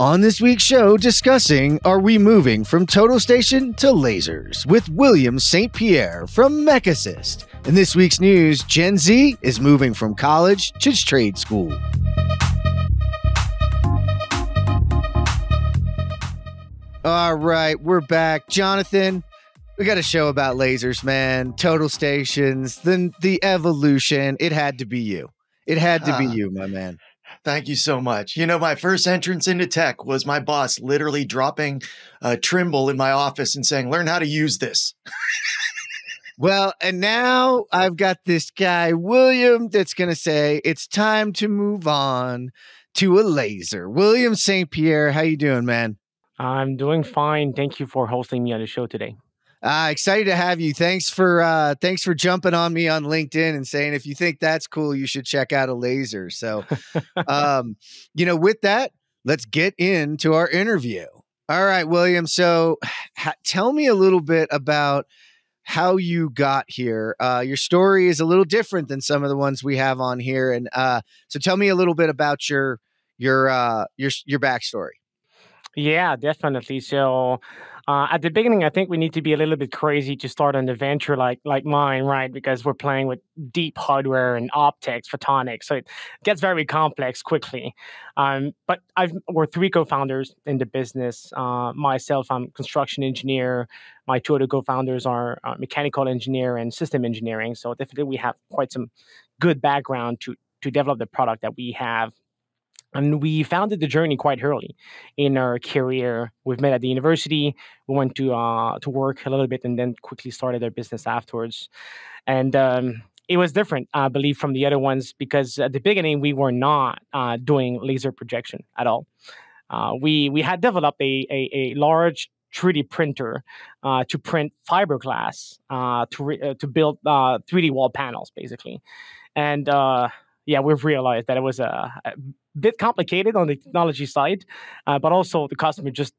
On this week's show, discussing Are We Moving from Total Station to Lasers with William St-Pierre from Mechasys. In this week's news, Gen Z is moving from college to trade school. All right, we're back. Jonathan, we got a show about lasers, man. Total stations, then the evolution. It had to be you. It had to be you, my man. Thank you so much. You know, my first entrance into tech was my boss literally dropping a Trimble in my office and saying, learn how to use this. Well, and now I've got this guy, William, that's going to say it's time to move on to a laser. William St-Pierre, how you doing, man? I'm doing fine. Thank you for hosting me on the show today. Excited to have you. Thanks for jumping on me on LinkedIn and saying, if you think that's cool, you should check out a laser. So, with that, let's get into our interview. All right, William. So tell me a little bit about how you got here. Your story is a little different than some of the ones we have on here. And so tell me a little bit about your backstory. Yeah, definitely. So at the beginning, I think we need to be a little bit crazy to start an adventure like mine, right? Because we're playing with deep hardware and optics, photonics. So it gets very complex quickly. But we're three co-founders in the business. Myself, I'm a construction engineer. My two other co-founders are mechanical engineer and system engineering. So definitely we have quite some good background to develop the product that we have. And we founded the journey quite early in our career. We've met at the university. We went to work a little bit and then quickly started our business afterwards. And it was different, I believe, from the other ones because at the beginning, we were not doing laser projection at all. We had developed a large 3D printer to print fiberglass to build 3D wall panels, basically. And we've realized that it was a bit complicated on the technology side, but also the customer just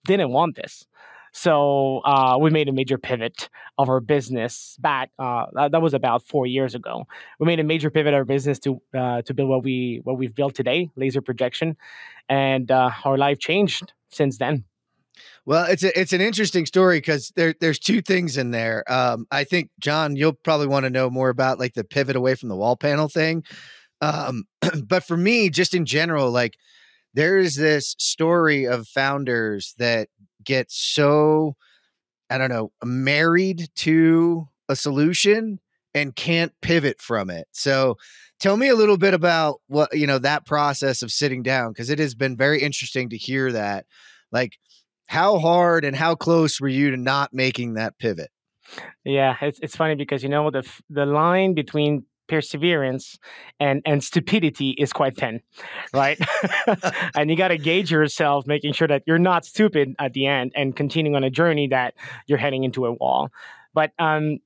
didn't want this. So we made a major pivot of our business back. That was about 4 years ago. We made a major pivot of our business to build what we've built today, laser projection, and our life changed since then. Well, it's an interesting story because there's two things in there. I think, John, you'll probably want to know more about like the pivot away from the wall panel thing. But for me, just in general, like there is this story of founders that get so, I don't know, married to a solution and can't pivot from it. So tell me a little bit about what, that process of sitting down, because it has been very interesting to hear that. Like, how hard and how close were you to not making that pivot? Yeah, it's funny because, the line between perseverance and stupidity is quite thin, right? And you got to gauge yourself, making sure that you're not stupid at the end and continuing on a journey that you're heading into a wall. But so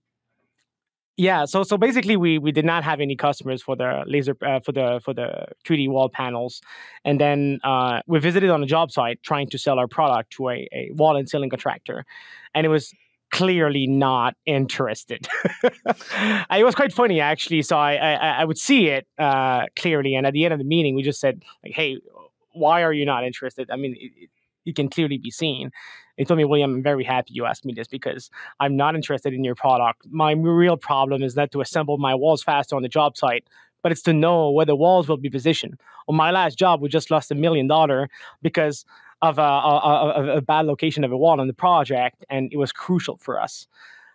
basically we did not have any customers for the laser for the 3D wall panels, and then we visited on a job site trying to sell our product to a wall and ceiling contractor, and it was clearly not interested. It was quite funny, actually. So I would see it clearly. And at the end of the meeting, we just said, like, hey, why are you not interested? I mean, it can clearly be seen. He told me, William, I'm very happy you asked me this because I'm not interested in your product. My real problem is not to assemble my walls faster on the job site, but it's to know where the walls will be positioned. On my last job, we just lost $1 million because of a bad location of a wall on the project, and it was crucial for us.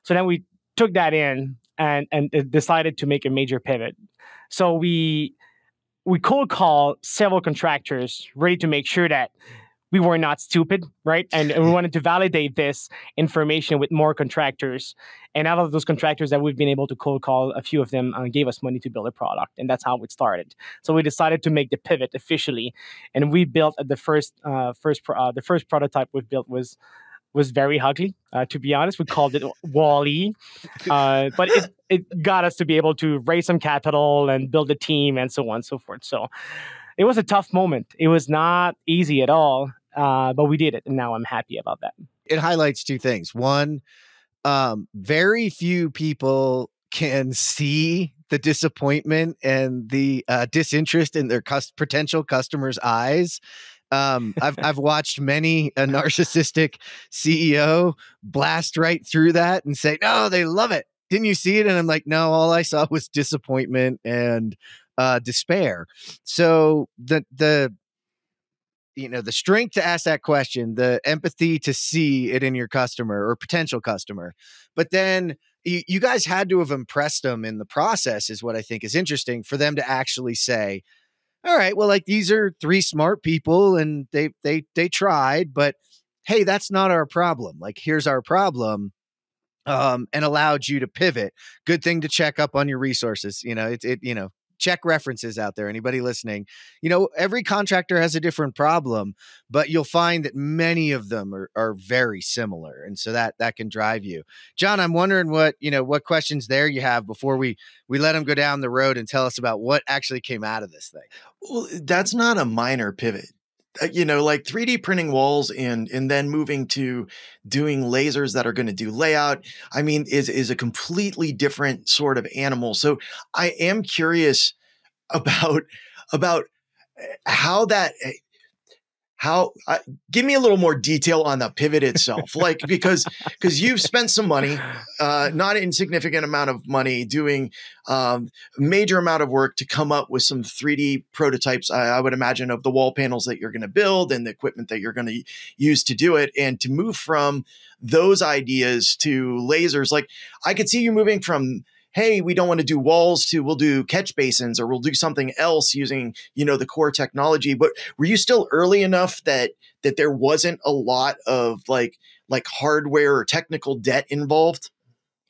So then we took that in and decided to make a major pivot. So we cold called several contractors ready to make sure that we were not stupid, right? And we wanted to validate this information with more contractors. And out of those contractors that we've been able to cold call, a few of them gave us money to build a product. And that's how it started. So we decided to make the pivot officially. And we built the first prototype we built was very ugly, to be honest. We called it Wall-E. But it got us to be able to raise some capital and build a team and so on and so forth. So it was a tough moment. It was not easy at all. But we did it, and now I'm happy about that. It highlights two things. One, very few people can see the disappointment and the disinterest in their potential customers' eyes. I've watched many a narcissistic CEO blast right through that and say, no, they love it. Didn't you see it? And I'm like, no, all I saw was disappointment and despair. So the strength to ask that question, the empathy to see it in your customer or potential customer, but then you guys had to have impressed them in the process is what I think is interesting for them to actually say, all right, well, like these are three smart people and they tried, but hey, that's not our problem. Like, here's our problem. And allowed you to pivot. Good thing to check up on your resources. Check references out there. Anybody listening, every contractor has a different problem, but you'll find that many of them are very similar. And so that can drive you. John, I'm wondering what questions there you have before we let them go down the road and tell us about what actually came out of this thing. Well, that's not a minor pivot. Like 3D printing walls and then moving to doing lasers that are going to do layout, I mean, is a completely different sort of animal. So I am curious about give me a little more detail on the pivot itself, like because you've spent some money, not an insignificant amount of money, doing major amount of work to come up with some 3D prototypes. I would imagine of the wall panels that you're going to build and the equipment that you're going to use to do it, and to move from those ideas to lasers. Like I could see you moving from, hey, we don't want to do walls to we'll do catch basins, or we'll do something else using, the core technology. But were you still early enough that there wasn't a lot of like hardware or technical debt involved?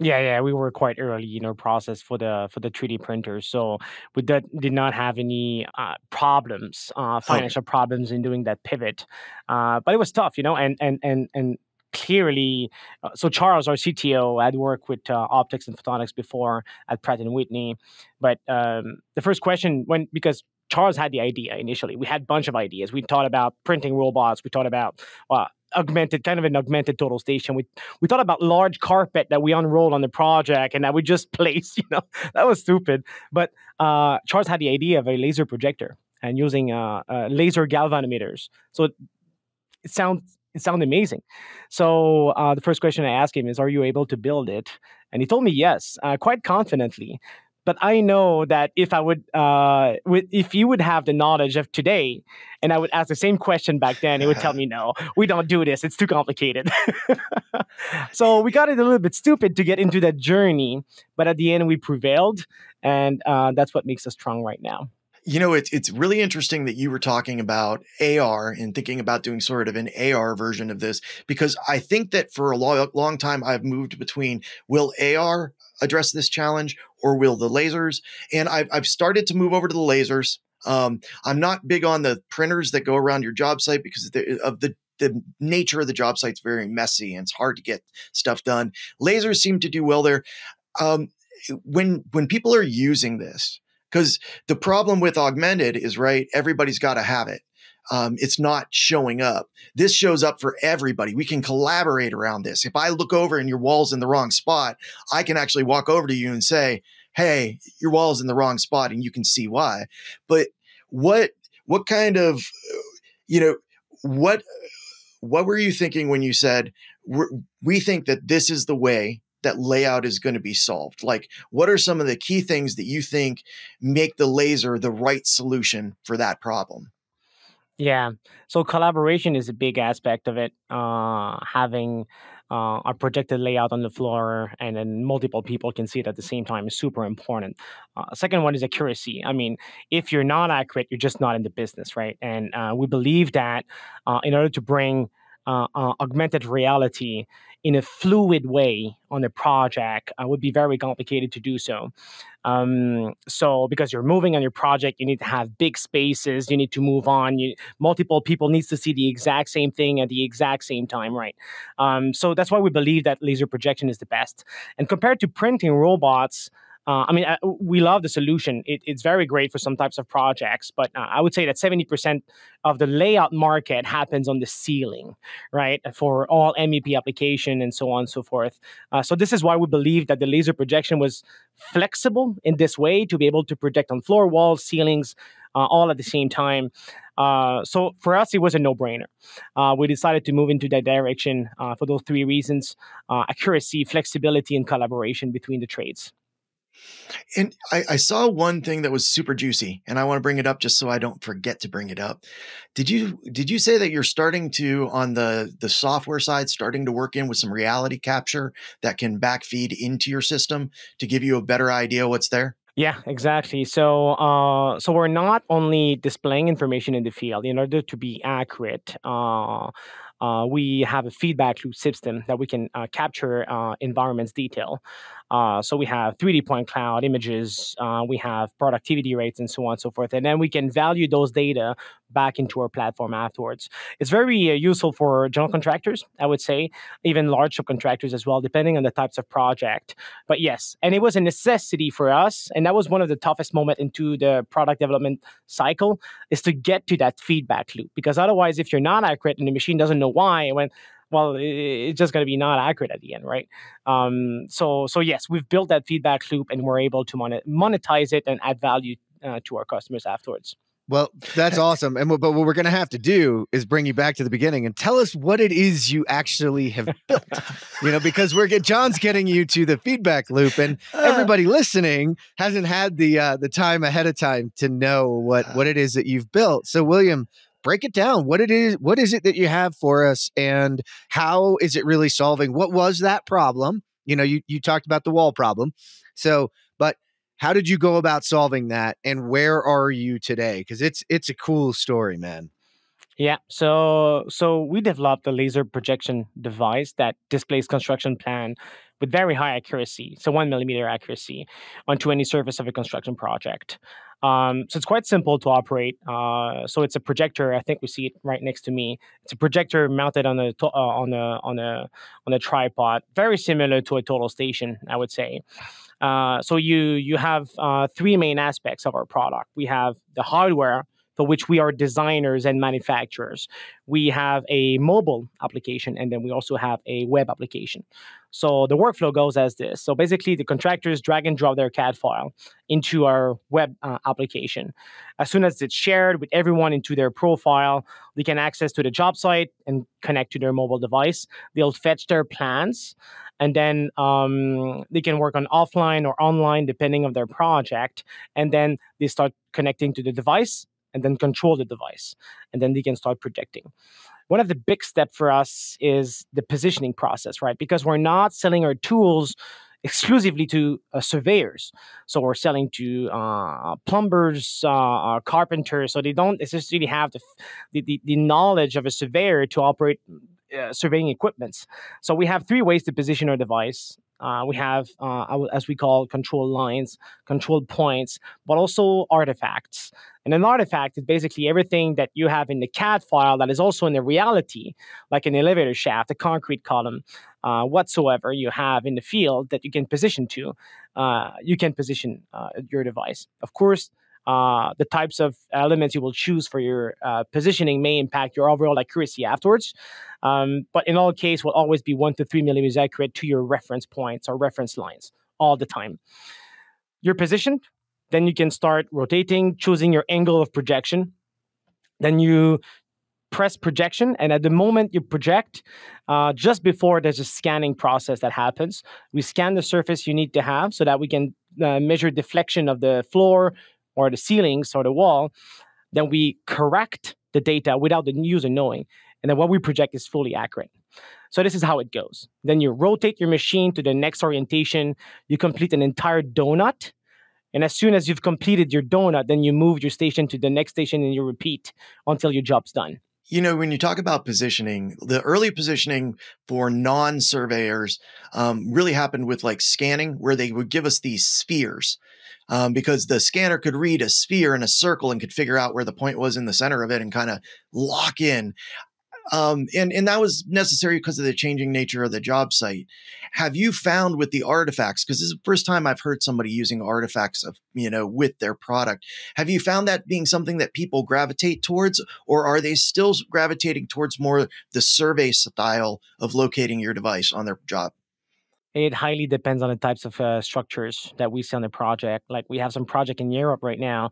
Yeah, we were quite early in our process for the 3D printers, so we did not have any problems, financial problems in doing that pivot. But it was tough, and clearly, so Charles, our CTO, had worked with optics and photonics before at Pratt & Whitney. But the first question, because Charles had the idea initially, we had a bunch of ideas. We thought about printing robots. We thought about augmented total station. We thought about large carpet that we unrolled on the project and that we just placed. That was stupid. But Charles had the idea of a laser projector and using laser galvanometers. So it sounds amazing. So the first question I asked him is, are you able to build it? And he told me yes, quite confidently. But I know that if you would have the knowledge of today, and I would ask the same question back then, it would tell me, no, we don't do this. It's too complicated. So we got it a little bit stupid to get into that journey. But at the end, we prevailed. And that's what makes us strong right now. It's really interesting that you were talking about AR and thinking about doing sort of an AR version of this, because I think that for a long time, I've moved between, will AR address this challenge or will the lasers? And I've started to move over to the lasers. I'm not big on the printers that go around your job site because of the nature of the job site's very messy and it's hard to get stuff done. Lasers seem to do well there. When people are using this, because the problem with augmented is, right, everybody's got to have it. It's not showing up. This shows up for everybody. We can collaborate around this. If I look over and your wall's in the wrong spot, I can actually walk over to you and say, hey, your wall's in the wrong spot, and you can see why. But what kind of, what were you thinking when you said, we think that this is the way that layout is going to be solved? Like, what are some of the key things that you think make the laser the right solution for that problem? Yeah. So collaboration is a big aspect of it. Having a projected layout on the floor and then multiple people can see it at the same time is super important. Second one is accuracy. I mean, if you're not accurate, you're just not in the business, right? And we believe that in order to bring augmented reality in a fluid way on a project would be very complicated to do so. So because you're moving on your project, you need to have big spaces, you need to move on, multiple people needs to see the exact same thing at the exact same time, right? So that's why we believe that laser projection is the best. And compared to printing robots, we love the solution. It's very great for some types of projects, but I would say that 70% of the layout market happens on the ceiling, right? For all MEP application and so on and so forth. So this is why we believe that the laser projection was flexible in this way to be able to project on floor, walls, ceilings, all at the same time. So for us, it was a no-brainer. We decided to move into that direction for those three reasons: accuracy, flexibility, and collaboration between the trades. And I saw one thing that was super juicy, and I want to bring it up just so I don't forget to bring it up. Did you say that you're starting to, on the software side, starting to work in with some reality capture that can backfeed into your system to give you a better idea what's there? Yeah, exactly. So we're not only displaying information in the field in order to be accurate. We have a feedback loop system that we can capture environments detail. So we have 3D point cloud images, we have productivity rates, and so on and so forth. And then we can value those data back into our platform afterwards. It's very useful for general contractors, I would say, even large subcontractors as well, depending on the types of project. But yes, and it was a necessity for us. And that was one of the toughest moments into the product development cycle, is to get to that feedback loop. Because otherwise, if you're not accurate and the machine doesn't know why, well, it's just going to be not accurate at the end, right? So yes, we've built that feedback loop, and we're able to monetize it and add value to our customers afterwards. Well, that's awesome. But what we're going to have to do is bring you back to the beginning and tell us what it is you actually have built. Because John's getting you to the feedback loop, and everybody listening hasn't had the time ahead of time to know what it is that you've built. So, William, break it down. What is it that you have for us, and how is it really solving? What was that problem? You talked about the wall problem. So, but how did you go about solving that, and where are you today? Because it's a cool story, man. Yeah, so we developed a laser projection device that displays construction plan with very high accuracy, so 1 millimeter accuracy, onto any surface of a construction project. So it's quite simple to operate. So it's a projector. I think we see it right next to me. It's a projector mounted on a tripod, very similar to a total station, I would say. So you have three main aspects of our product. We have the hardware, for which we are designers and manufacturers. We have a mobile application, and then we also have a web application. So the workflow goes as this. So basically, the contractors drag and drop their CAD file into our web application. As soon as it's shared with everyone into their profile, they can access to the job site and connect to their mobile device. They'll fetch their plans, and then they can work on offline or online, depending on their project. And then they start connecting to the device, and then control the device, and then they can start projecting. One of the big steps for us is the positioning process, right? Because we're not selling our tools exclusively to surveyors. So we're selling to plumbers, carpenters, so they don't necessarily have the knowledge of a surveyor to operate surveying equipments. So we have three ways to position our device. We have, as we call, control lines, control points, but also artifacts. And an artifact is basically everything that you have in the CAD file that is also in the reality, like an elevator shaft, a concrete column, whatsoever you have in the field that you can position to. You can position your device. Of course, the types of elements you will choose for your positioning may impact your overall accuracy afterwards. But in all cases, will always be 1 to 3 millimeters accurate to your reference points or reference lines all the time. You're positioned, then you can start rotating, choosing your angle of projection. Then you press projection, and at the moment you project, just before there's a scanning process that happens, we scan the surface you need to have so that we can measure deflection of the floor or the ceilings or the wall. Then we correct the data without the user knowing. And then what we project is fully accurate. So this is how it goes. Then you rotate your machine to the next orientation. You complete an entire donut. And as soon as you've completed your donut, then you move your station to the next station, and you repeat until your job's done. When you talk about positioning, the early positioning for non-surveyors really happened with like scanning, where they would give us these spheres. Because the scanner could read a sphere in a circle and could figure out where the point was in the center of it and kind of lock in. And that was necessary because of the changing nature of the job site. Have you found with the artifacts, because this is the first time I've heard somebody using artifacts of, with their product. Have you found that being something that people gravitate towards, or are they still gravitating towards more the survey style of locating your device on their job? It highly depends on the types of structures that we see on the project. Like we have some project in Europe right now,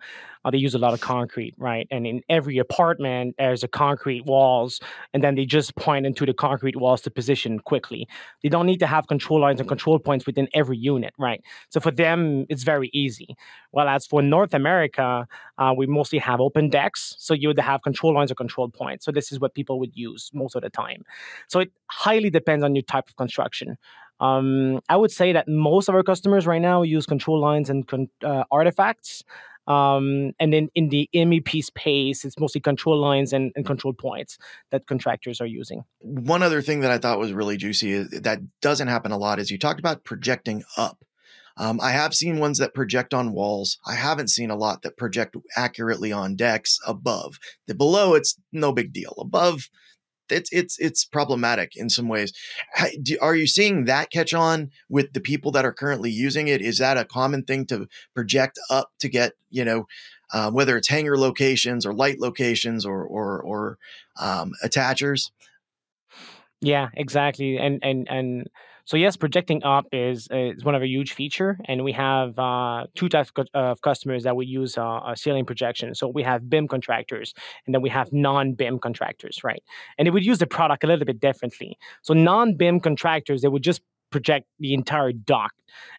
they use a lot of concrete, right? And in every apartment, there's a concrete walls, and then they just point into the concrete walls to position quickly. They don't need to have control lines and control points within every unit, right? So for them, it's very easy. Well, as for North America, we mostly have open decks, so you would have control lines or control points. So this is what people would use most of the time. So it highly depends on your type of construction. I would say that most of our customers right now use control lines and artifacts. And then in the MEP space, it's mostly control lines and control points that contractors are using. One other thing that I thought was really juicy that doesn't happen a lot is you talked about projecting up. I have seen ones that project on walls. I haven't seen a lot that project accurately on decks above. The below, it's no big deal. Above, it's problematic in some ways. Are you seeing that catch on with the people that are currently using it? Is that a common thing to project up to get, whether it's hanger locations or light locations or attachers? Yeah, exactly. And so yes, projecting up is one of a huge feature, and we have two types of customers that we use a ceiling projection. So we have BIM contractors, and then we have non-BIM contractors, right? And they would use the product a little bit differently. So non-BIM contractors, they would just project the entire dock,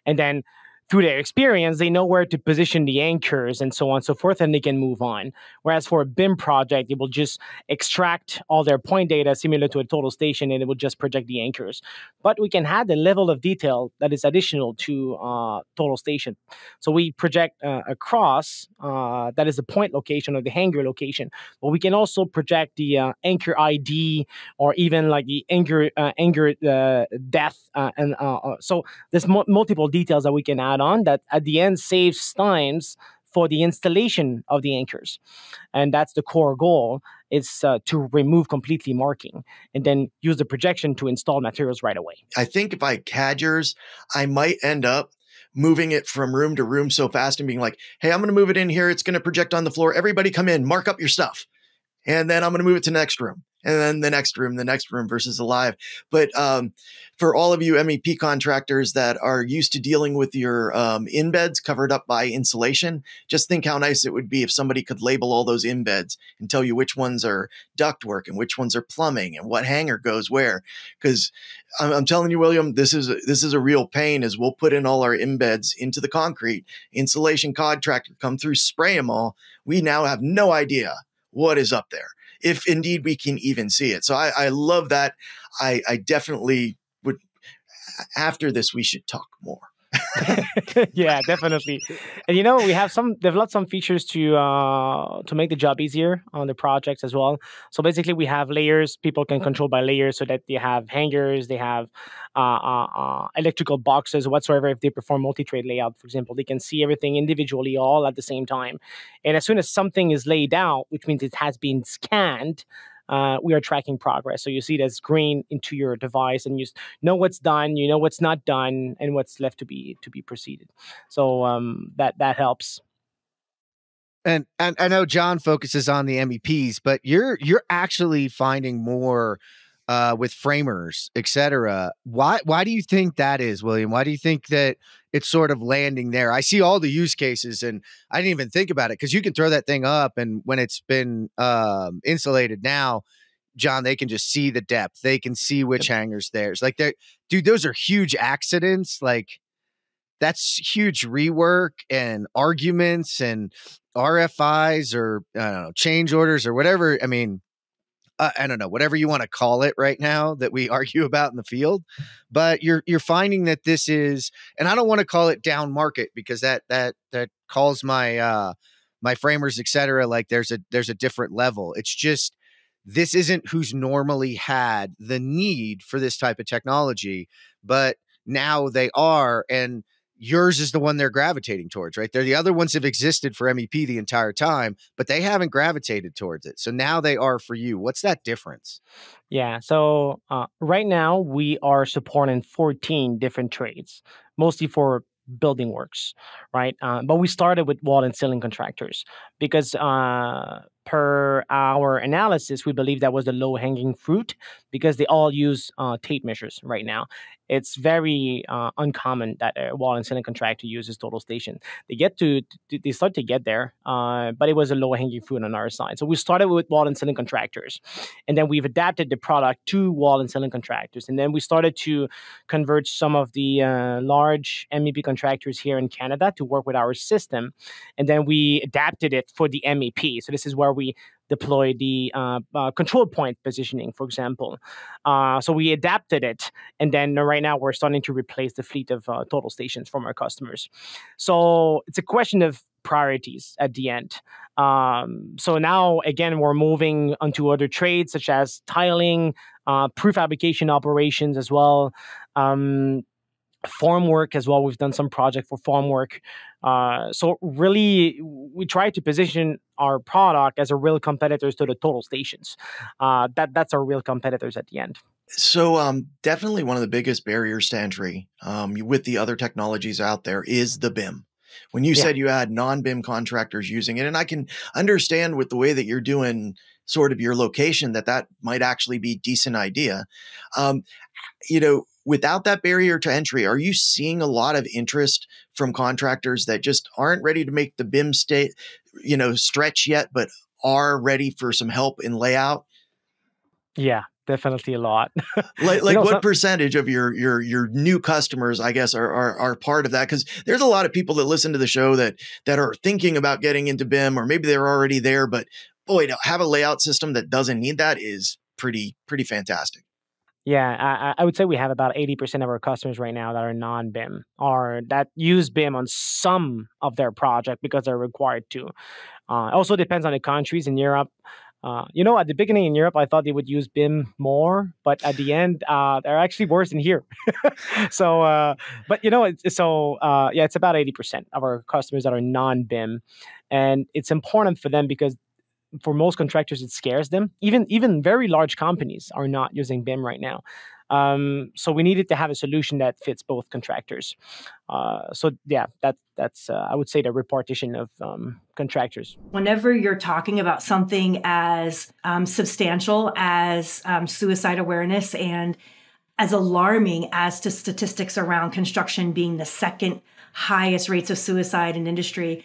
and then through their experience, they know where to position the anchors and so on and so forth, and they can move on. Whereas for a BIM project, it will just extract all their point data similar to a total station, and it will just project the anchors. But we can add a level of detail that is additional to total station. So we project across, that is the point location or the hanger location. But we can also project the anchor ID or even like the anchor depth. So there's multiple details that we can add on that at the end saves times for the installation of the anchors. And that's the core goal, is to remove completely marking and then use the projection to install materials right away. I think if I CAD yours, I might end up moving it from room to room so fast and being like, hey, I'm going to move it in here. It's going to project on the floor. Everybody come in, mark up your stuff. And then I'm going to move it to the next room. And then the next room versus alive. But for all of you MEP contractors that are used to dealing with your embeds covered up by insulation, just think how nice it would be if somebody could label all those embeds and tell you which ones are ductwork and which ones are plumbing and what hanger goes where. Because I'm telling you, William, this is a real pain. Is we'll put in all our embeds into the concrete, insulation contractor come through, spray them all. We now have no idea what is up there, if indeed we can even see it. So I love that. I definitely would, after this, we should talk more. Yeah, definitely. And we have developed some features to make the job easier on the projects as well. So basically, we have layers. People can control by layers, so that they have hangers, they have electrical boxes, whatsoever. If they perform multi-trade layout, for example, they can see everything individually, all at the same time. And as soon as something is laid out, which means it has been scanned, we are tracking progress. So you see it as green into your device, and you know what's done, you know what's not done, and what's left to be proceeded. So that helps. And I know John focuses on the MEPs, but you're actually finding more with framers, et cetera. Why do you think that is, William? Why do you think that it's sort of landing there? I see all the use cases, and I didn't even think about it, because you can throw that thing up, and when it's been insulated now, John, they can just see the depth. They can see which hangers there's. Like, dude, those are huge accidents. Like, that's huge rework and arguments and RFIs or I don't know, change orders or whatever. I mean, I don't know, whatever you want to call it right now that we argue about in the field, but you're finding that this is, and I don't want to call it down market, because that calls my my framers, et cetera, like there's a different level. It's just, this isn't who's normally had the need for this type of technology, but now they are, and yours is the one they're gravitating towards, right? The other ones have existed for MEP the entire time, but they haven't gravitated towards it. So now they are for you. What's that difference? Yeah. So right now we are supporting 14 different trades, mostly for building works, right? But we started with wall and ceiling contractors, because per our analysis, we believe that was the low-hanging fruit because they all use tape measures right now. It's very uncommon that a wall and ceiling contractor uses total station. They start to get there, but it was a low-hanging fruit on our side. So we started with wall and ceiling contractors, and then we've adapted the product to wall and ceiling contractors, and then we started to convert some of the large MEP contractors here in Canada to work with our system, and then we adapted it for the MEP. So this is where we deploy the control point positioning, for example. So we adapted it, and then right now we're starting to replace the fleet of total stations from our customers. So it's a question of priorities at the end. So now, again, we're moving onto other trades such as tiling, prefabrication operations as well. Form work as well. We've done some project for form work. So really, we try to position our product as a real competitors to the total stations. That's our real competitors at the end. So definitely one of the biggest barriers to entry with the other technologies out there is the BIM. When you said you had non-BIM contractors using it, and I can understand with the way that you're doing sort of your location that might actually be a decent idea. Without that barrier to entry, are you seeing a lot of interest from contractors that just aren't ready to make the BIM stretch yet, but are ready for some help in layout? Yeah, definitely a lot. What percentage of your new customers, I guess, are part of that? Because there's a lot of people that listen to the show that are thinking about getting into BIM, or maybe they're already there, but boy, to have a layout system that doesn't need that is pretty fantastic. Yeah, I would say we have about 80% of our customers right now that are non-BIM or that use BIM on some of their project because they're required to. Also depends on the countries. In Europe, at the beginning in Europe, I thought they would use BIM more, but at the end, they're actually worse than here. So, it's about 80% of our customers that are non-BIM, and it's important for them because for most contractors, it scares them. Even very large companies are not using BIM right now. So we needed to have a solution that fits both contractors. That's I would say the repartition of contractors. Whenever you're talking about something as substantial as suicide awareness and as alarming as to statistics around construction being the second highest rates of suicide in industry,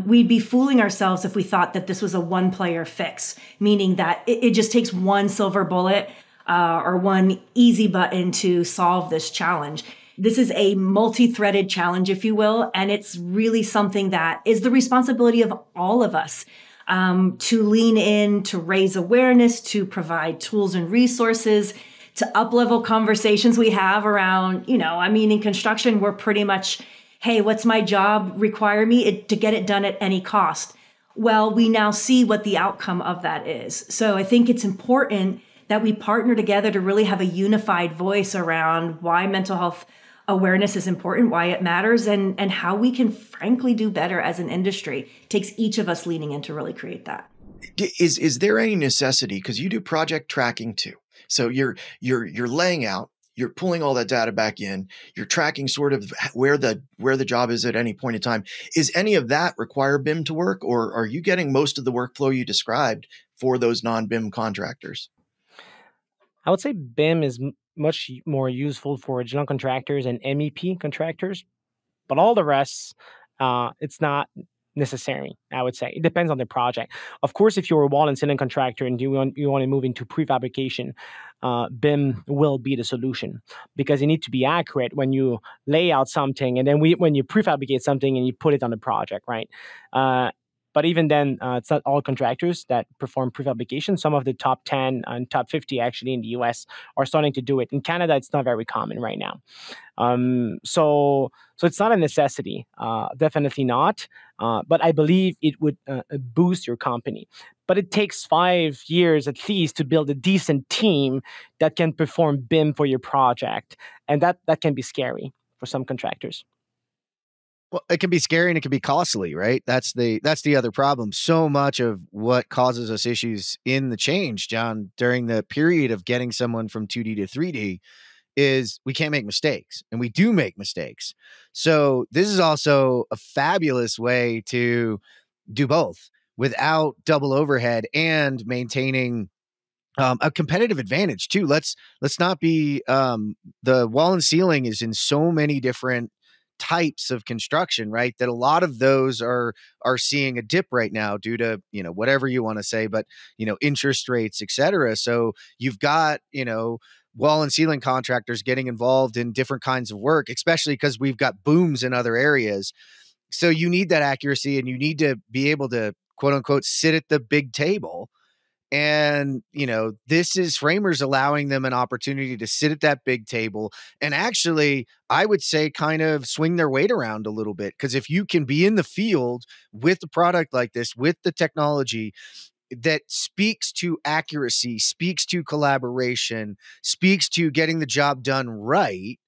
we'd be fooling ourselves if we thought that this was a one-player fix, meaning that it just takes one silver bullet or one easy button to solve this challenge. This is a multi-threaded challenge, if you will, and it's really something that is the responsibility of all of us to lean in, to raise awareness, to provide tools and resources, to up-level conversations we have around, in construction, we're pretty much, hey, what's my job require me to get it done at any cost? Well, we now see what the outcome of that is. So I think it's important that we partner together to really have a unified voice around why mental health awareness is important, why it matters, and how we can frankly do better as an industry. It takes each of us leaning in to really create that. Is there any necessity, because you do project tracking too? So you're laying out, you're pulling all that data back in, you're tracking sort of where the job is at any point in time. Is any of that require BIM to work, or are you getting most of the workflow you described for those non-BIM contractors? I would say BIM is much more useful for general contractors and MEP contractors, but all the rest, it's not necessary. I would say it depends on the project. Of course, if you're a wall and ceiling contractor and you want to move into prefabrication, BIM will be the solution because you need to be accurate when you lay out something, and then when you prefabricate something and you put it on the project, right? But even then, it's not all contractors that perform prefabrication. Some of the top 10 and top 50 actually in the US are starting to do it. In Canada, it's not very common right now. So it's not a necessity, definitely not. But I believe it would boost your company. But it takes 5 years at least to build a decent team that can perform BIM for your project. And that can be scary for some contractors. Well, it can be scary and it can be costly, right? That's the other problem. So much of what causes us issues in the change, John, during the period of getting someone from 2D to 3D is we can't make mistakes, and we do make mistakes. So this is also a fabulous way to do both without double overhead and maintaining a competitive advantage too. Let's not be the wall and ceiling is in so many different types of construction, right? That a lot of those are seeing a dip right now due to, whatever you want to say, but interest rates, et cetera. So you've got, wall and ceiling contractors getting involved in different kinds of work, especially because we've got booms in other areas. So you need that accuracy, and you need to be able to, quote unquote, sit at the big table. And, this is framers allowing them an opportunity to sit at that big table and actually, I would say, kind of swing their weight around a little bit. Because if you can be in the field with a product like this, with the technology that speaks to accuracy, speaks to collaboration, speaks to getting the job done right,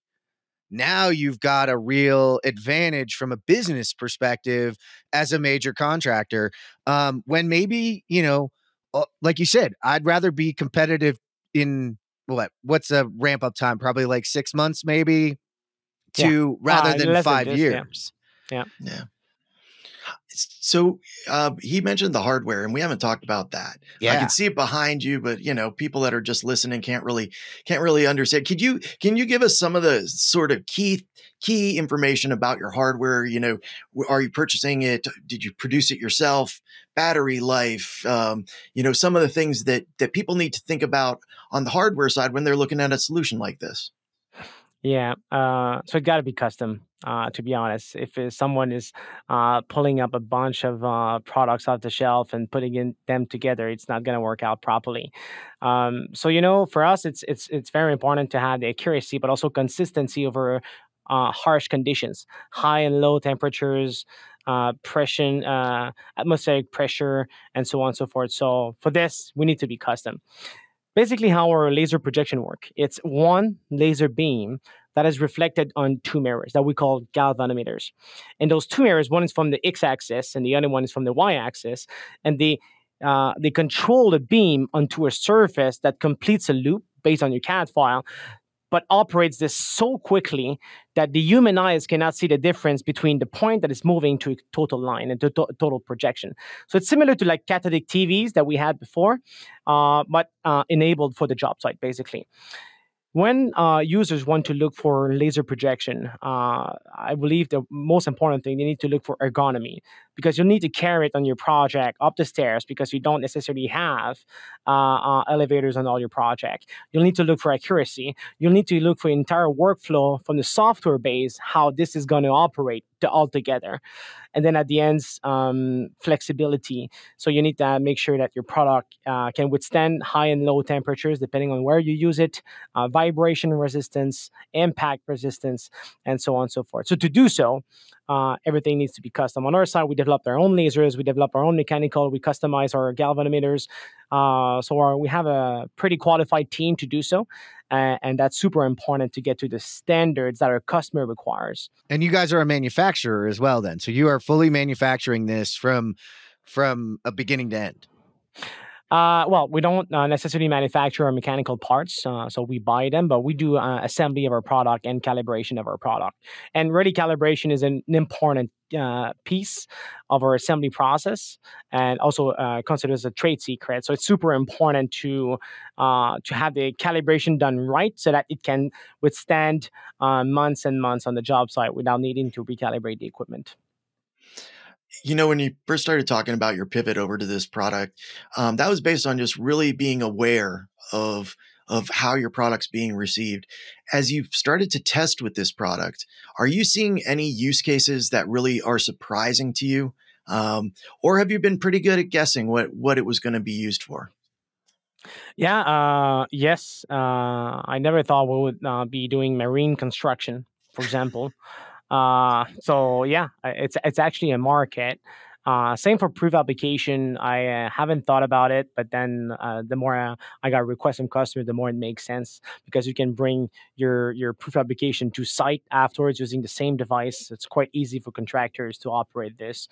now you've got a real advantage from a business perspective as a major contractor. When maybe, like you said, I'd rather be competitive in what's a ramp up time? Probably like 6 months, maybe, rather than 5 years. Yeah. So he mentioned the hardware, and we haven't talked about that. Yeah. I can see it behind you, but people that are just listening can't really understand. Can you give us some of the sort of key information about your hardware? Are you purchasing it? Did you produce it yourself? Battery life? Some of the things that people need to think about on the hardware side when they're looking at a solution like this. Yeah, so it got to be custom, to be honest. If someone is pulling up a bunch of products off the shelf and putting them together, it's not going to work out properly. So for us, it's very important to have the accuracy, but also consistency over harsh conditions, high and low temperatures, pressure, atmospheric pressure, and so on and so forth. So for this, we need to be custom. Basically, how our laser projection work. It's one laser beam that is reflected on two mirrors that we call galvanometers. And those two mirrors, one is from the x-axis and the other one is from the y-axis. And they control the beam onto a surface that completes a loop based on your CAD file, but operates this so quickly that the human eyes cannot see the difference between the point that is moving to a total line and to total projection. So it's similar to like cathodic TVs that we had before, but enabled for the job site, basically. When users want to look for laser projection, I believe the most important thing, they need to look for ergonomy, because you'll need to carry it on your project up the stairs because you don't necessarily have elevators on all your project. You'll need to look for accuracy. You'll need to look for entire workflow from the software base, how this is going to operate all together. And then at the end, flexibility. So you need to make sure that your product can withstand high and low temperatures, depending on where you use it, vibration resistance, impact resistance, and so on and so forth. So to do so, everything needs to be custom. On our side, we develop our own lasers, we develop our own mechanical, we customize our galvanometers. So we have a pretty qualified team to do so. And that's super important to get to the standards that our customer requires. And you guys are a manufacturer as well then. So you are fully manufacturing this from a beginning to end. Well, we don't necessarily manufacture our mechanical parts, so we buy them, but we do assembly of our product and calibration of our product. And really, calibration is an important piece of our assembly process, and also considered as a trade secret. So it's super important to have the calibration done right, so that it can withstand months and months on the job site without needing to recalibrate the equipment. When you first started talking about your pivot over to this product, that was based on just really being aware of how your product's being received. As you've started to test with this product, are you seeing any use cases that really are surprising to you? Or have you been pretty good at guessing what it was going to be used for? Yeah, yes. I never thought we would be doing marine construction, for example. So yeah, it's actually a market. Same for prefabrication. I haven't thought about it, but then the more I got requests from customers, the more it makes sense, because you can bring your prefabrication to site afterwards using the same device. It's quite easy for contractors to operate this.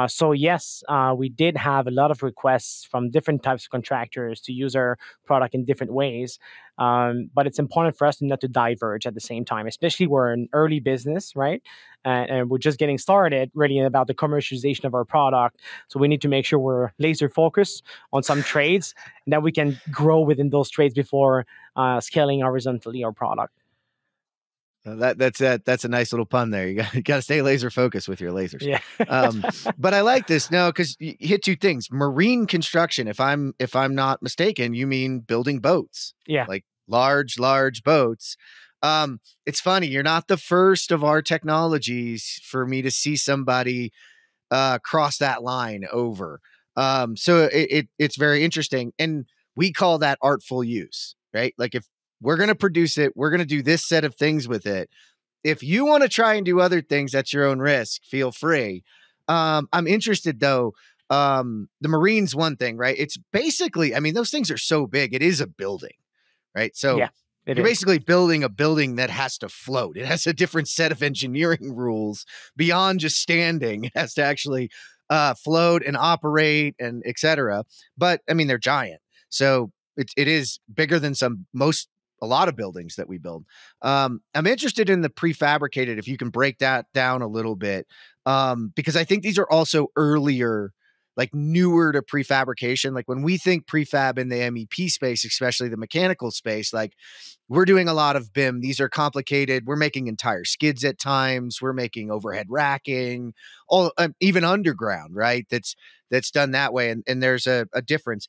So yes, we did have a lot of requests from different types of contractors to use our product in different ways. But it's important for us not to diverge at the same time, especially we're an early business, right? and we're just getting started really about the commercialization of our product. So we need to make sure we're laser focused on some trades, and that we can grow within those trades before scaling horizontally our product. That's a nice little pun there. You got to stay laser focused with your lasers. Yeah. But I like this now because you hit two things: marine construction. If I'm not mistaken, you mean building boats. Yeah. Like large boats. It's funny. You're not the first of our technologies for me to see somebody cross that line over. So it's very interesting, and we call that artful use, right? Like if we're going to produce it, we're going to do this set of things with it. If you want to try and do other things at your own risk, feel free. I'm interested though. The Marine's one thing, right? It's basically, I mean, those things are so big. It is a building, right? So yeah, you're basically building a building that has to float. It has a different set of engineering rules beyond just standing. It has to actually float and operate and et cetera. But I mean, they're giant. So it is bigger than a lot of buildings that we build. I'm interested in the prefabricated, if you can break that down a little bit, because I think these are also earlier, like newer to prefabrication. Like when we think prefab in the MEP space, especially the mechanical space, like we're doing a lot of BIM. These are complicated. We're making entire skids at times. We're making overhead racking, all even underground, right? That's done that way. And there's a difference.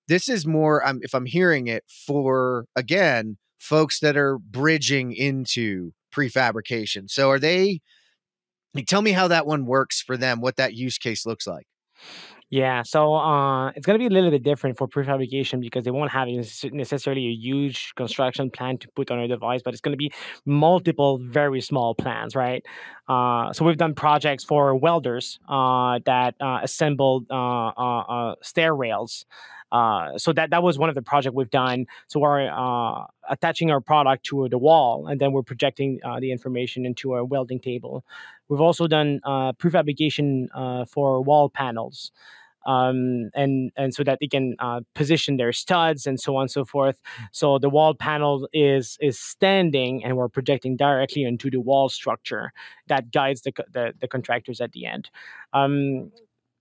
This is more, if I'm hearing it, for, again, folks that are bridging into prefabrication. So tell me how that one works for them, what that use case looks like. Yeah, so it's going to be a little bit different for prefabrication because they won't have necessarily a huge construction plan to put on a device, but it's going to be multiple very small plans, right? So we've done projects for welders that assembled stair rails. So that was one of the projects we've done. So we're attaching our product to the wall, and then we're projecting the information into a welding table. We've also done prefabrication for wall panels, and so that they can position their studs and so on and so forth. So the wall panel is standing, and we're projecting directly into the wall structure that guides the contractors at the end.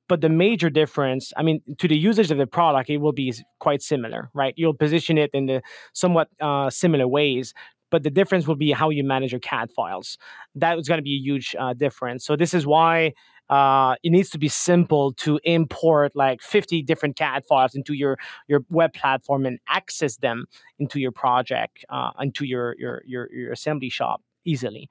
But the major difference, I mean, to the usage of the product, it will be quite similar, right? You'll position it in the somewhat similar ways, but the difference will be how you manage your CAD files. That is going to be a huge difference. So this is why it needs to be simple to import like 50 different CAD files into your web platform and access them into your project, into your assembly shop easily.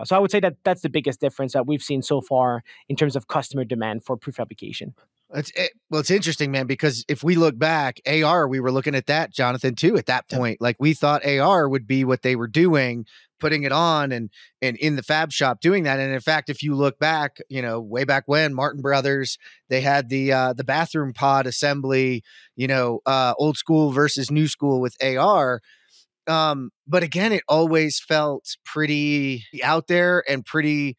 So I would say that that's the biggest difference that we've seen so far in terms of customer demand for prefabrication. It's interesting, man, because if we look back, AR, we were looking at that, Jonathan, too, at that point. Like we thought AR would be what they were doing, putting it on and in the fab shop doing that. And in fact, if you look back, way back when Martin Brothers, they had the bathroom pod assembly, old school versus new school with AR. But again, it always felt pretty out there and pretty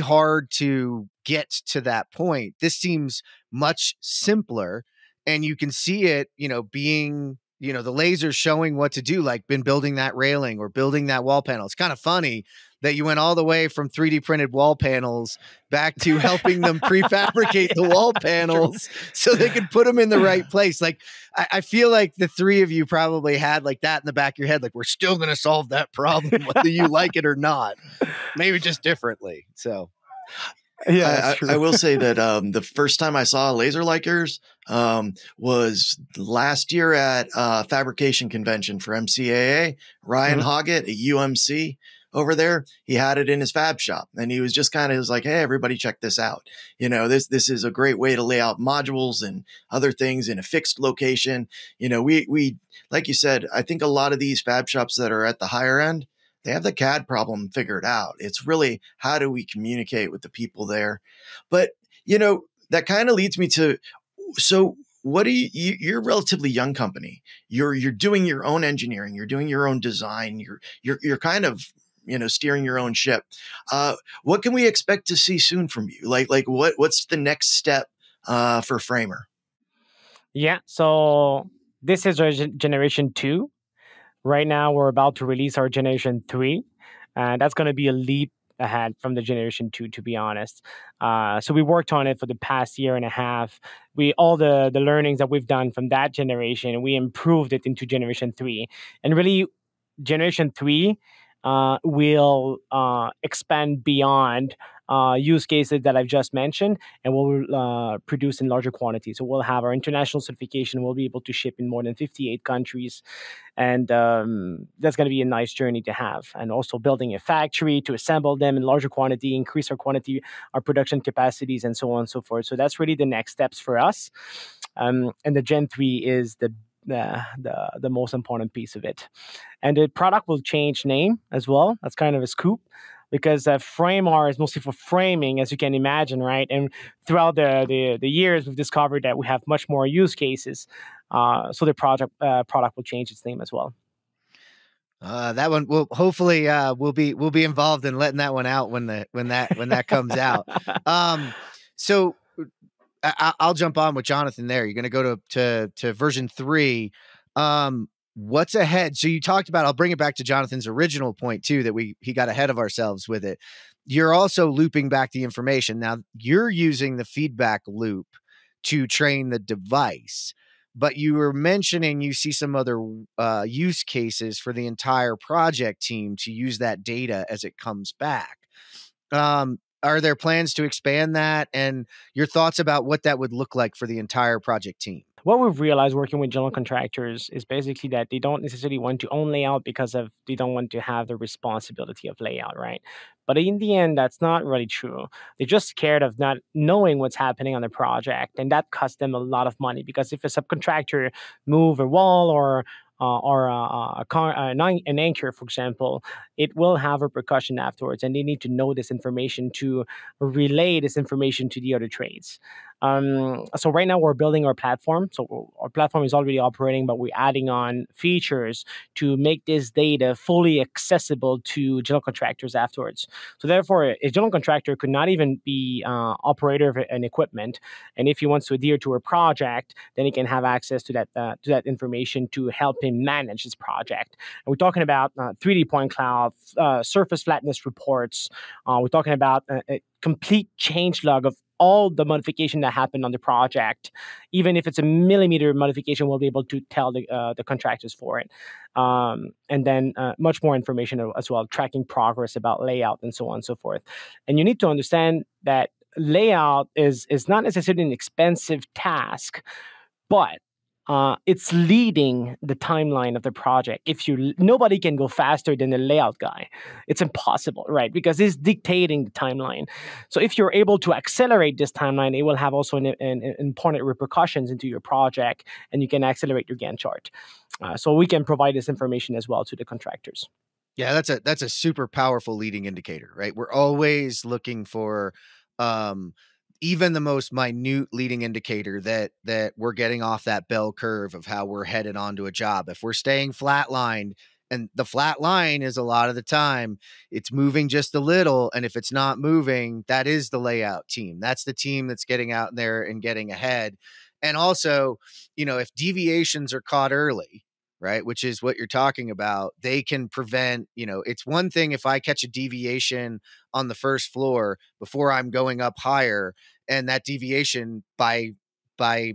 hard to get to that point. This seems much simpler, and you can see it, being, the laser showing what to do, like been building that railing or building that wall panel. It's kind of funny that you went all the way from 3D printed wall panels back to helping them prefabricate the wall panels so they could put them in the right place. Like, I feel like the three of you probably had like that in the back of your head. Like, we're still going to solve that problem, whether you like it or not, maybe just differently. So. Yeah, I will say that the first time I saw a laser like yours was last year at Fabrication Convention for MCAA. Ryan Hoggett at UMC over there, he had it in his fab shop, and he was just kind of like, "Hey, everybody, check this out! This is a great way to lay out modules and other things in a fixed location." We like you said, I think a lot of these fab shops that are at the higher end, they have the CAD problem figured out. It's really, how do we communicate with the people there? But, that kind of leads me to, so what do you're a relatively young company. You're doing your own engineering. You're doing your own design. You're kind of, steering your own ship. What can we expect to see soon from you? Like what's the next step for FramR? Yeah. So this is our generation 2. Right now, we're about to release our generation 3. And that's going to be a leap ahead from the generation 2, to be honest. So we worked on it for the past year and a half. All the learnings that we've done from that generation, we improved it into generation 3. And really, generation 3 will expand beyond use cases that I've just mentioned, and we'll produce in larger quantities. So we'll have our international certification. We'll be able to ship in more than 58 countries. And that's going to be a nice journey to have. And also building a factory to assemble them in larger quantity, increase our production capacities, and so on and so forth. So that's really the next steps for us. And the Gen 3 is the most important piece of it. And the product will change name as well. That's kind of a scoop, because FramR is mostly for framing, as you can imagine, right? And throughout the years, we've discovered that we have much more use cases. So the product will change its name as well. That one will hopefully we'll be involved in letting that one out when that comes out. So I'll jump on with Jonathan there. You're going to go to version 3. What's ahead? So you talked about, I'll bring it back to Jonathan's original point too, that he got ahead of ourselves with it. You're also looping back the information. Now you're using the feedback loop to train the device, but you were mentioning you see some other use cases for the entire project team to use that data as it comes back. Are there plans to expand that, and your thoughts about what that would look like for the entire project team? What we've realized working with general contractors is basically that they don't necessarily want to own layout because they don't want to have the responsibility of layout, right? But in the end, that's not really true. They're just scared of not knowing what's happening on the project, and that costs them a lot of money, because if a subcontractor move a wall or an anchor, for example, it will have repercussion afterwards, and they need to know this information to relay this information to the other trades. So right now we're building our platform. So our platform is already operating, but we're adding on features to make this data fully accessible to general contractors afterwards. So therefore, a general contractor could not even be operator of an equipment, and if he wants to adhere to a project, then he can have access to that information to help him manage his project. And we're talking about 3D point cloud, surface flatness reports. We're talking about a complete change log of all the modification that happened on the project. Even if it's a millimeter modification, we'll be able to tell the contractors for it. And then much more information as well, tracking progress about layout and so on and so forth. And you need to understand that layout is not necessarily an expensive task, but it's leading the timeline of the project. Nobody can go faster than the layout guy. It's impossible, right? Because he's dictating the timeline. So if you're able to accelerate this timeline, it will have also an important repercussions into your project, and you can accelerate your Gantt chart. So we can provide this information as well to the contractors. Yeah, that's a super powerful leading indicator, right? We're always looking for even the most minute leading indicator that we're getting off that bell curve of how we're headed onto a job. If we're staying flatlined, and the flat line is a lot of the time it's moving just a little, and if it's not moving, that is the layout team. That's the team that's getting out there and getting ahead. And also, if deviations are caught early, right, which is what you're talking about, they can prevent, it's one thing if I catch a deviation on the first floor before I'm going up higher, and that deviation by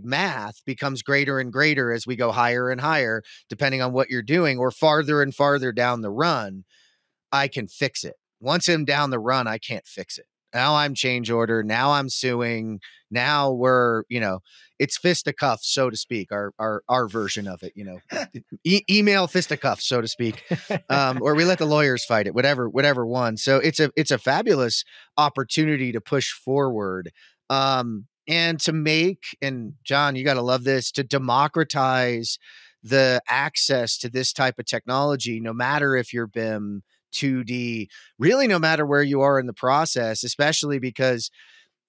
math becomes greater and greater as we go higher and higher, depending on what you're doing, or farther and farther down the run, I can fix it. Once I'm down the run, I can't fix it. Now I'm change order. Now I'm suing. Now we're, it's fisticuffs, so to speak, our version of it, email fisticuffs, so to speak, or we let the lawyers fight it, whatever one. So it's a fabulous opportunity to push forward, and to make, and John, you got to love this, to democratize the access to this type of technology, no matter if you're BIM, 2D, really no matter where you are in the process, especially because,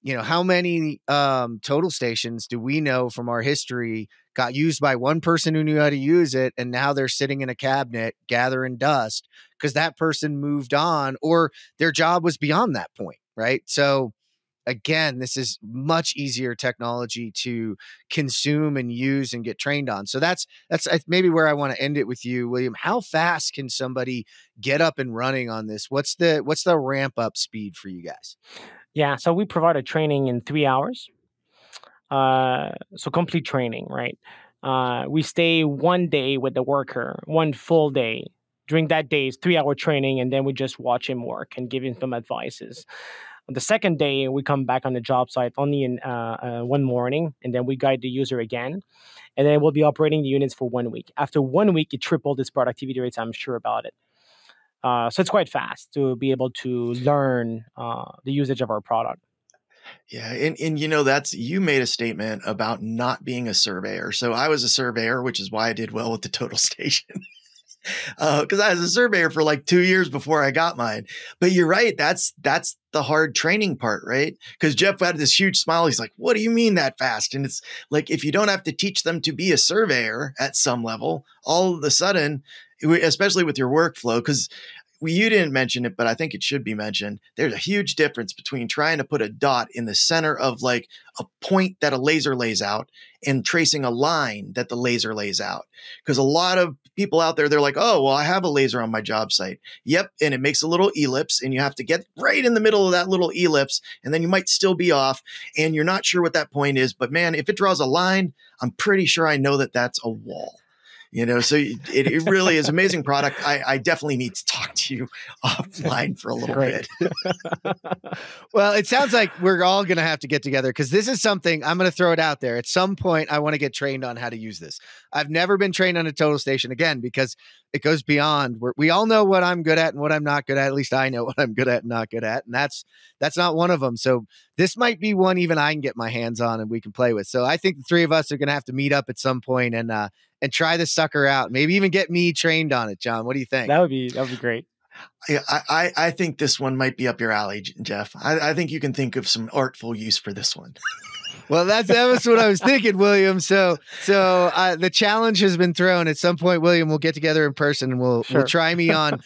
how many total stations do we know from our history got used by one person who knew how to use it, and now they're sitting in a cabinet gathering dust because that person moved on or their job was beyond that point, right? So again, this is much easier technology to consume and use and get trained on. So that's maybe where I want to end it with you, William. How fast can somebody get up and running on this? What's the ramp up speed for you guys? Yeah, so we provide a training in 3 hours. So complete training, right? We stay 1 day with the worker, 1 full day. During that day is 3-hour training, and then we just watch him work and give him some advices. On the second day, we come back on the job site only in 1 morning, and then we guide the user again. And then we'll be operating the units for 1 week. After 1 week, it tripled its productivity rates. I'm sure about it. So it's quite fast to be able to learn the usage of our product. Yeah. And you made a statement about not being a surveyor. So I was a surveyor, which is why I did well with the total station. Because I was a surveyor for like 2 years before I got mine. But you're right. That's the hard training part, right? Because Jeff had this huge smile. He's like, what do you mean that fast? And it's like, if you don't have to teach them to be a surveyor at some level, all of a sudden, especially with your workflow, because you didn't mention it, but I think it should be mentioned. There's a huge difference between trying to put a dot in the center of like a point that a laser lays out and tracing a line that the laser lays out. Because a lot of people out there, they're like, oh, well, I have a laser on my job site. Yep. And it makes a little ellipse and you have to get right in the middle of that little ellipse. And then you might still be off and you're not sure what that point is. But man, if it draws a line, I'm pretty sure I know that that's a wall. So it really is an amazing product. I definitely need to talk to you offline for a little bit. Well, it sounds like we're all going to have to get together because this is something I'm going to throw it out there. At some point, I want to get trained on how to use this. I've never been trained on a total station again because it goes beyond where we all know what I'm good at and what I'm not good at. At least I know what I'm good at and not good at. And that's not one of them. So this might be one even I can get my hands on and we can play with. So I think the three of us are going to have to meet up at some point and try this sucker out. Maybe even get me trained on it. John, what do you think? That would be great. Yeah, I think this one might be up your alley, Jeff. I think you can think of some artful use for this one. Well, that was what I was thinking, William. So the challenge has been thrown. At some point, William, we'll get together in person and we'll try me on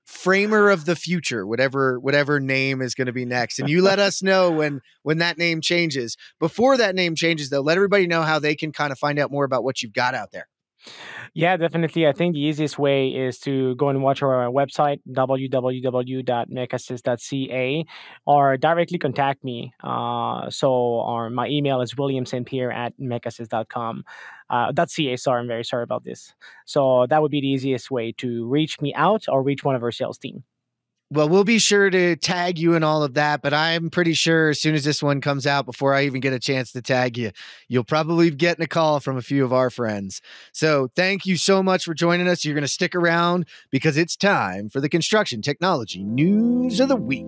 FramR of the future, whatever name is going to be next. And you let us know when that name changes. Before that name changes, though, let everybody know how they can kind of find out more about what you've got out there. Yeah, definitely. I think the easiest way is to go and watch our website, www.mechasys.ca, or directly contact me. My email is William St-Pierre at mechasys.com. .ca, sorry, I'm very sorry about this. So that would be the easiest way to reach me out or reach one of our sales team. Well, we'll be sure to tag you in all of that, but I'm pretty sure as soon as this one comes out, before I even get a chance to tag you, you'll probably be getting a call from a few of our friends. So thank you so much for joining us. You're going to stick around because it's time for the Construction Technology News of the Week.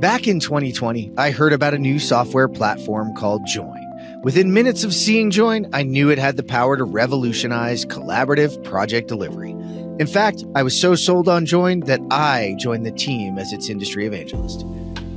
Back in 2020, I heard about a new software platform called Join. Within minutes of seeing Join, I knew it had the power to revolutionize collaborative project delivery. In fact, I was so sold on Join that I joined the team as its industry evangelist.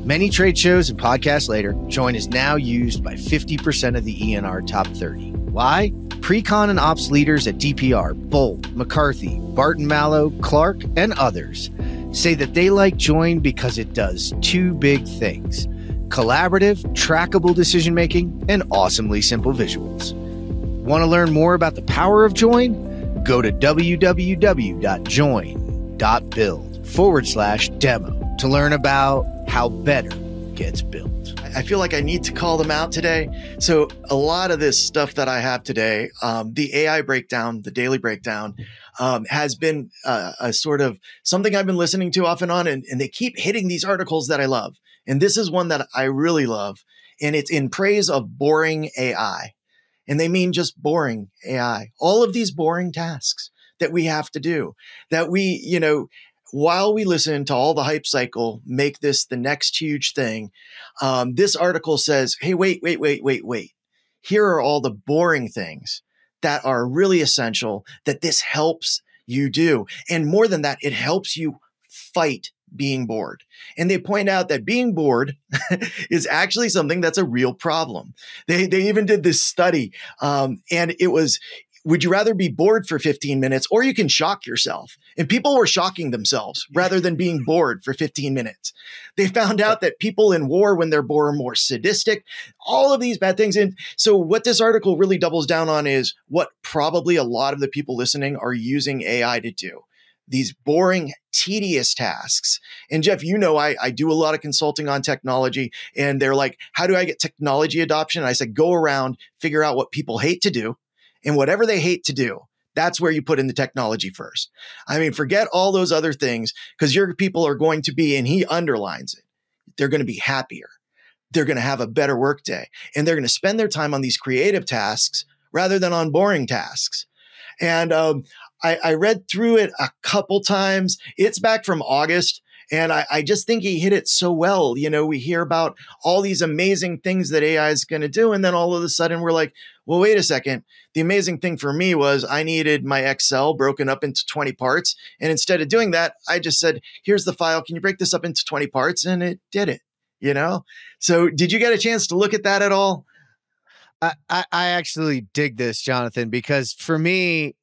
Many trade shows and podcasts later, Join is now used by 50% of the ENR top 30. Why? Pre-con and ops leaders at DPR, Bolt, McCarthy, Barton Mallow, Clark, and others say that they like Join because it does two big things: collaborative, trackable decision-making, and awesomely simple visuals. Want to learn more about the power of Join? Go to www.join.build/demo to learn about how better gets built. I feel like I need to call them out today. So a lot of this stuff that I have today, the AI breakdown, the daily breakdown, has been a sort of something I've been listening to off and on, and they keep hitting these articles that I love. And this is one that I really love, and it's in praise of boring AI. And they mean just boring AI. All of these boring tasks that we have to do, that we, while we listen to all the hype cycle, make this the next huge thing. This article says, hey, wait. Here are all the boring things that are really essential that this helps you do. And more than that, it helps you fight being bored. And they point out that being bored is actually something that's a real problem. They even did this study, and it was would you rather be bored for 15 minutes or you can shock yourself? And people were shocking themselves rather than being bored for 15 minutes. They found out that people in war, when they're bored, are more sadistic, all of these bad things. And so what this article really doubles down on is what probably a lot of the people listening are using AI to do. These boring, tedious tasks. And Jeff, you know, I do a lot of consulting on technology, and they're like, how do I get technology adoption? And I said, go around, figure out what people hate to do. And whatever they hate to do, that's where you put in the technology first. I mean, forget all those other things, because your people are going to be, and he underlines it, they're going to be happier. They're going to have a better workday, and they're going to spend their time on these creative tasks rather than on boring tasks. And I read through it a couple times. It's back from August. And I just think he hit it so well. You know, we hear about all these amazing things that AI is going to do. And then all of a sudden we're like, well, wait a second. The amazing thing for me was I needed my Excel broken up into 20 parts. And instead of doing that, I just said, here's the file. Can you break this up into 20 parts? And it did it, you know? So did you get a chance to look at that at all? I actually dig this, Jonathan, because for me,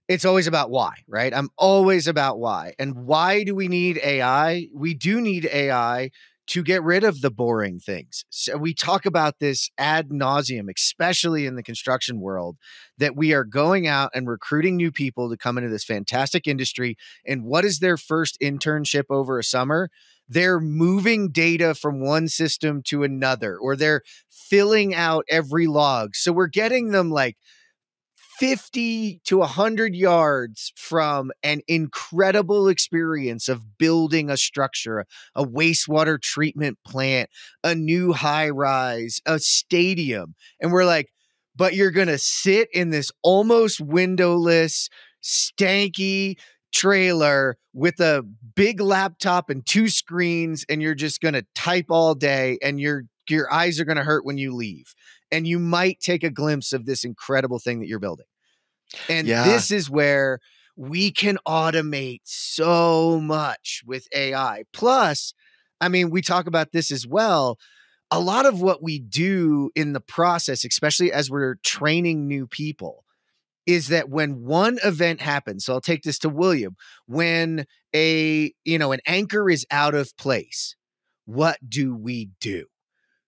it's always about why, right? I'm always about why. And why do we need AI? We do need AI to get rid of the boring things. So we talk about this ad nauseum, especially in the construction world, that we are going out and recruiting new people to come into this fantastic industry. And what is their first internship over a summer? They're moving data from one system to another, or they're filling out every log. So we're getting them like 50 to 100 yards from an incredible experience of building a structure, a wastewater treatment plant, a new high rise, a stadium. And we're like, but you're going to sit in this almost windowless, stanky trailer with a big laptop and 2 screens, and you're just going to type all day, and your eyes are going to hurt when you leave. And you might take a glimpse of this incredible thing that you're building. And this is where we can automate so much with AI. Plus, I mean, we talk about this as well. A lot of what we do in the process, especially as we're training new people, is that when one event happens, so I'll take this to William, when an anchor is out of place, what do we do?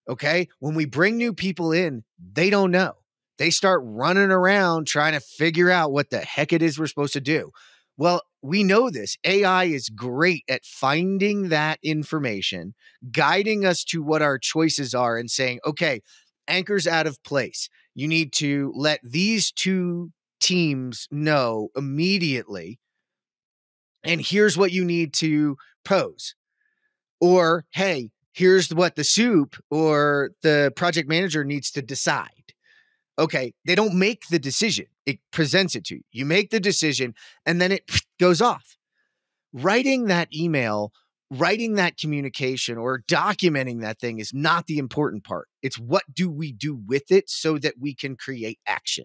Okay. When we bring new people in, they don't know. They start running around trying to figure out what the heck it is we're supposed to do. Well, we know this. AI is great at finding that information, guiding us to what our choices are, and saying, okay, anchor's out of place. You need to let these 2 teams know immediately. And here's what you need to pose. Or, hey, here's what the soup or the project manager needs to decide. Okay, they don't make the decision. It presents it to you. You make the decision, and then it goes off. Writing that email, writing that communication, or documenting that thing is not the important part. It's what do we do with it so that we can create action.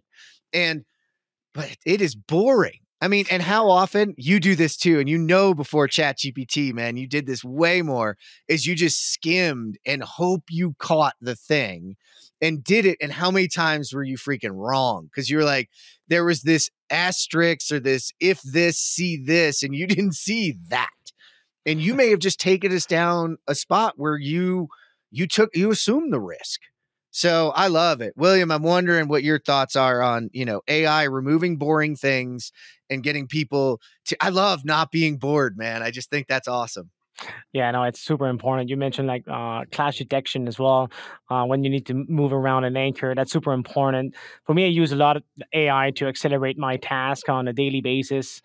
But it is boring. I mean, and how often you do this too, and before ChatGPT, man, you did this way more, is you just skimmed and hope you caught the thing and did it. And how many times were you freaking wrong? Because you were like, there was this asterisk or this, if this, see this, and you didn't see that. And you may have just taken us down a spot where you assumed the risk. So I love it. William, I'm wondering what your thoughts are on, AI removing boring things and getting people to, I love not being bored, man. I just think that's awesome. Yeah, no, it's super important. You mentioned like clash detection as well. When you need to move around an anchor, that's super important. For me, I use a lot of AI to accelerate my task on a daily basis.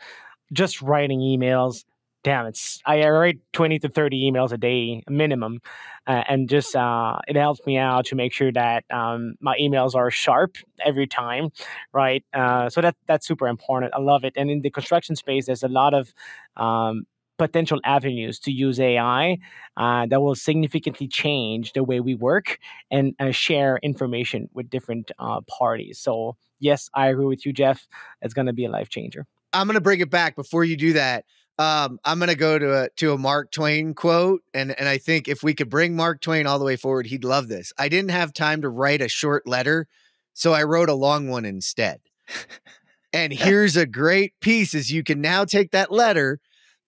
Just writing emails. Damn, I write 20 to 30 emails a day minimum, and just it helps me out to make sure that my emails are sharp every time, right? So that's super important. I love it. And in the construction space, there's a lot of potential avenues to use AI that will significantly change the way we work and share information with different parties. So yes, I agree with you, Jeff. It's going to be a life changer. I'm going to bring it back before you do that. I'm going to go to a Mark Twain quote. And I think if we could bring Mark Twain all the way forward, he'd love this. I didn't have time to write a short letter, so I wrote a long one instead. And here's a great piece is you can now take that letter,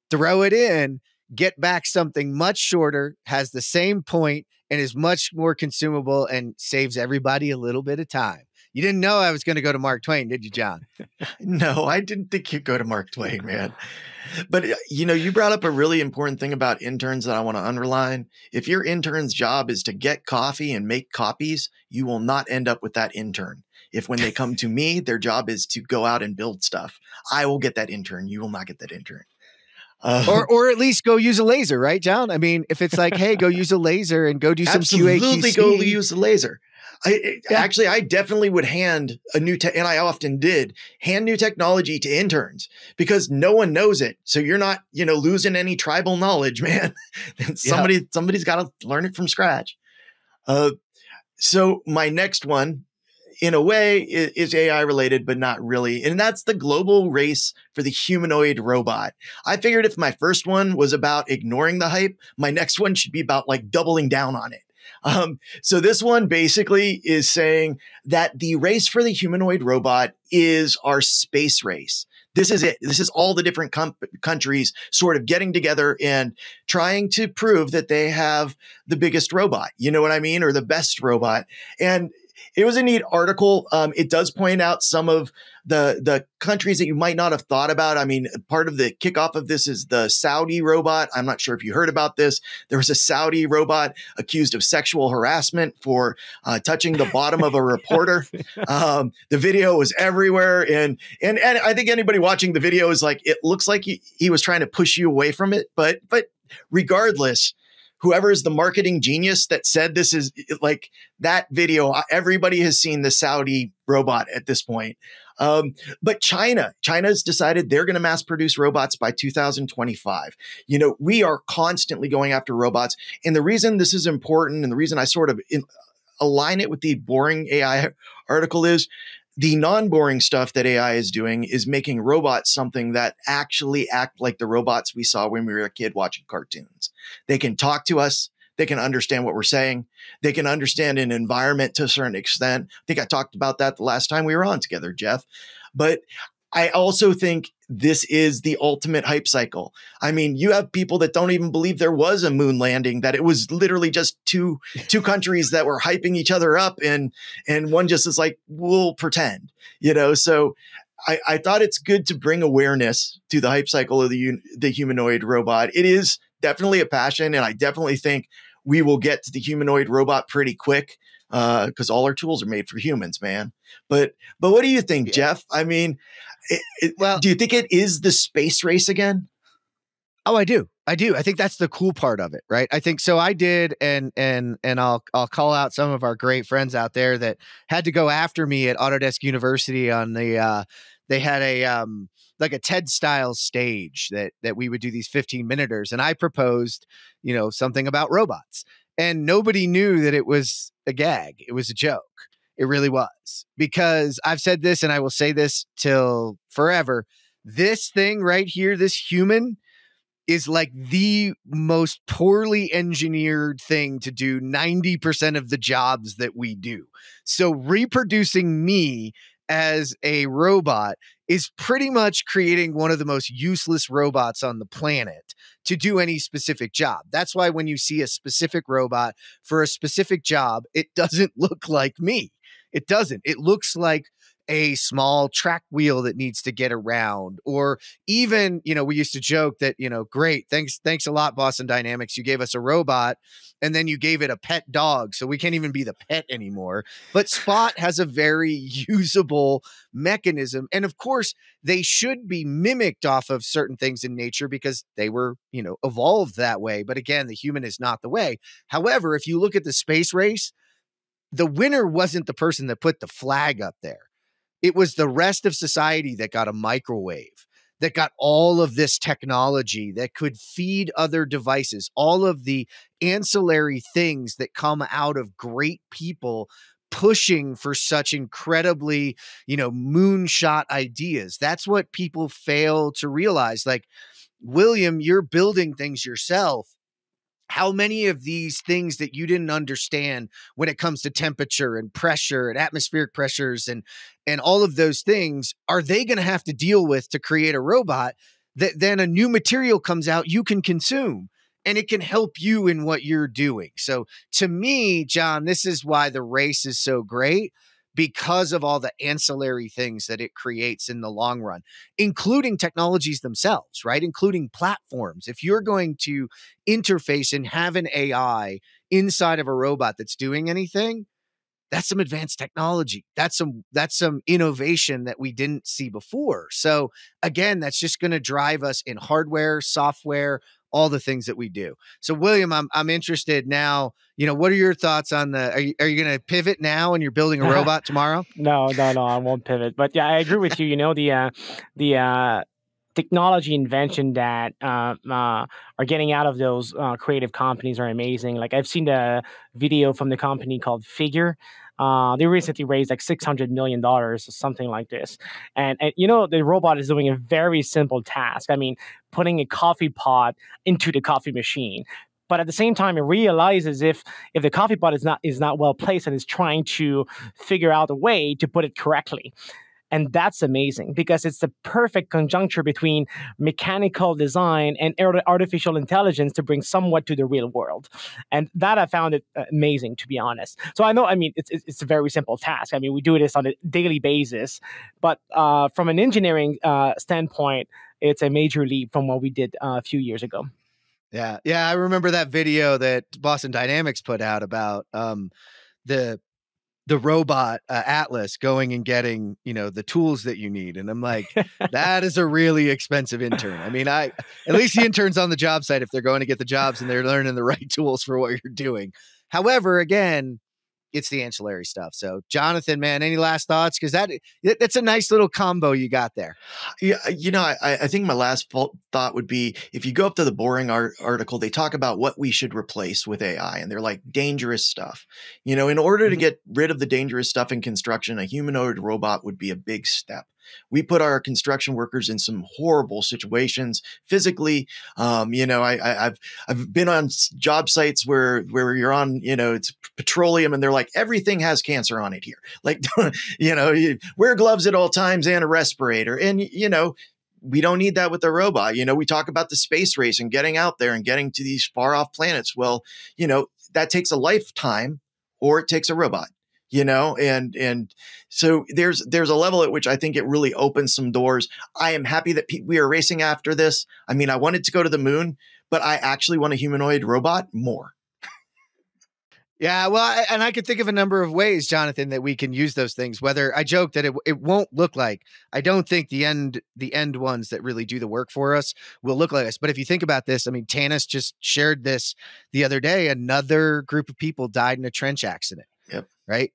throw it in, get back something much shorter, has the same point, and is much more consumable and saves everybody a little bit of time. You didn't know I was going to go to Mark Twain, did you, John? No, I didn't think you'd go to Mark Twain, man. But, you brought up a really important thing about interns that I want to underline. If your intern's job is to get coffee and make copies, you will not end up with that intern. If when they come to me, their job is to go out and build stuff, I will get that intern. You will not get that intern. Or at least go use a laser, right, John? I mean, if it's like, hey, go use a laser and go do some QA/QC. Absolutely, go use a laser. Actually, I definitely would hand a new and I often did hand new technology to interns because no one knows it. So you're not, losing any tribal knowledge, man. Somebody's got to learn it from scratch. So my next one, in a way, is AI related, but not really. And that's the global race for the humanoid robot. I figured if my first one was about ignoring the hype, my next one should be about like doubling down on it. So this one basically is saying that the race for the humanoid robot is our space race. This is it. This is all the different countries sort of getting together and trying to prove that they have the biggest robot, you know what I mean? Or the best robot. And it was a neat article. It does point out some of the countries that you might not have thought about. I mean, part of the kickoff of this is the Saudi robot. I'm not sure if you heard about this. There was a Saudi robot accused of sexual harassment for touching the bottom of a reporter. The video was everywhere. And I think anybody watching the video is like, it looks like he was trying to push you away from it. But regardless, whoever is the marketing genius that said this is like that video, everybody has seen the Saudi robot at this point. But China's decided they're going to mass produce robots by 2025. We are constantly going after robots. And the reason this is important and the reason I sort of align it with the boring AI article is the non-boring stuff that AI is doing is making robots something that actually act like the robots we saw when we were a kid watching cartoons. They can talk to us. They can understand what we're saying. They can understand an environment to a certain extent. I think I talked about that the last time we were on together, Jeff. But I also think this is the ultimate hype cycle. I mean, you have people that don't even believe there was a moon landing, that it was literally just two countries that were hyping each other up, and one just is like, we'll pretend, So I thought it's good to bring awareness to the hype cycle of the humanoid robot. It is definitely a passion, and I definitely think we will get to the humanoid robot pretty quick because all our tools are made for humans, man. But what do you think, Jeff? I mean, do you think it is the space race again? Oh, I do. I think that's the cool part of it, right? I think so. I did, and I'll call out some of our great friends out there that had to go after me at Autodesk University on the. They had a like a TED style stage that we would do these 15-minuters, and I proposed, something about robots, and nobody knew that it was a gag. It was a joke. It really was, because I've said this and I will say this till forever. This thing right here, this human, is like the most poorly engineered thing to do 90% of the jobs that we do. So reproducing me as a robot is pretty much creating one of the most useless robots on the planet to do any specific job. That's why when you see a specific robot for a specific job, it doesn't look like me. It doesn't. It looks like a small track wheel that needs to get around, or even, we used to joke that, great, thanks a lot, Boston Dynamics. You gave us a robot and then you gave it a pet dog. So we can't even be the pet anymore. But Spot has a very usable mechanism. And of course, they should be mimicked off of certain things in nature because they were, evolved that way. But again, the human is not the way. However, if you look at the space race, the winner wasn't the person that put the flag up there. It was the rest of society that got a microwave, that got all of this technology that could feed other devices, all of the ancillary things that come out of great people pushing for such incredibly, moonshot ideas. That's what people fail to realize. Like, William, you're building things yourself. how many of these things that you didn't understand when it comes to temperature and pressure and atmospheric pressures and all of those things are they going to have to deal with to create a robot that then a new material comes out you can consume and it can help you in what you're doing. So to me, John, this is why the race is so great, because of all the ancillary things that it creates in the long run, including technologies themselves, right? Including platforms. If you're going to interface and have an AI inside of a robot that's doing anything, that's some advanced technology. That's some innovation that we didn't see before. So again, that's just going to drive us in hardware, software, all the things that we do. So William, I'm interested now, what are your thoughts on are you going to pivot now and you're building a robot tomorrow? No, I won't pivot. But yeah, I agree with you. The technology invention that are getting out of those creative companies are amazing. Like I've seen the video from the company called Figure. They recently raised like $600 million or something like this. And the robot is doing a very simple task. I mean, putting a coffee pot into the coffee machine. But at the same time, it realizes if the coffee pot is not well placed and is trying to figure out a way to put it correctly. And that's amazing because it's the perfect conjuncture between mechanical design and artificial intelligence to bring somewhat to the real world. And that I found it amazing, to be honest. So it's a very simple task. I mean, we do this on a daily basis. But from an engineering standpoint, it's a major leap from what we did a few years ago. Yeah. Yeah. I remember that video that Boston Dynamics put out about the robot Atlas going and getting, the tools that you need. And I'm like, that is a really expensive intern. I mean, at least the intern's on the job site if they're going to get the jobs and they're learning the right tools for what you're doing. However, again, it's the ancillary stuff. So Jonathan, man, any last thoughts? Because that's a nice little combo you got there. Yeah, I think my last thought would be, if you go up to the boring article, they talk about what we should replace with AI, and they're like dangerous stuff. In order to get rid of the dangerous stuff in construction, a humanoid robot would be a big step. We put our construction workers in some horrible situations physically. I've been on job sites where you're on, it's petroleum, and they're like, everything has cancer on it here. Like, you wear gloves at all times and a respirator. And, we don't need that with a robot. We talk about the space race and getting out there and getting to these far off planets. Well, that takes a lifetime, or it takes a robot. And so there's a level at which I think it really opens some doors. I am happy that we are racing after this. I mean, I wanted to go to the moon, but I actually want a humanoid robot more. Yeah, well, and I could think of a number of ways, Jonathan, that we can use those things. Whether I joke that it won't look like, I don't think the end ones that really do the work for us will look like us. But if you think about this, I mean, Tanis just shared this the other day. Another group of people died in a trench accident. Yep. Right.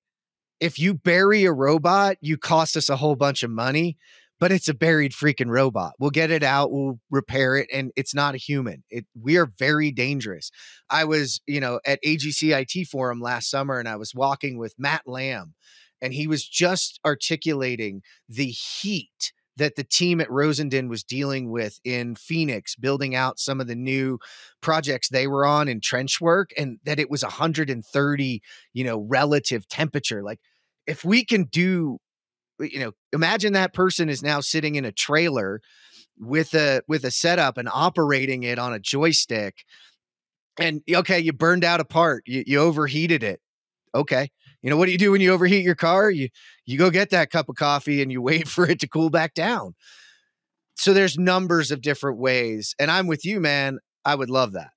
If you bury a robot, you cost us a whole bunch of money, but it's a buried freaking robot. We'll get it out, we'll repair it, and it's not a human. We are very dangerous. I was, at AGC IT Forum last summer, and I was walking with Matt Lamb, and he was just articulating the heat that the team at Rosendin was dealing with in Phoenix, building out some of the new projects they were on in trench work, and that it was 130, relative temperature. Like, if we can do, imagine that person is now sitting in a trailer with a setup and operating it on a joystick, and okay, you burned out a part, you overheated it. Okay. What do you do when you overheat your car? You go get that cup of coffee and you wait for it to cool back down. So there's numbers of different ways. And I'm with you, man. I would love that.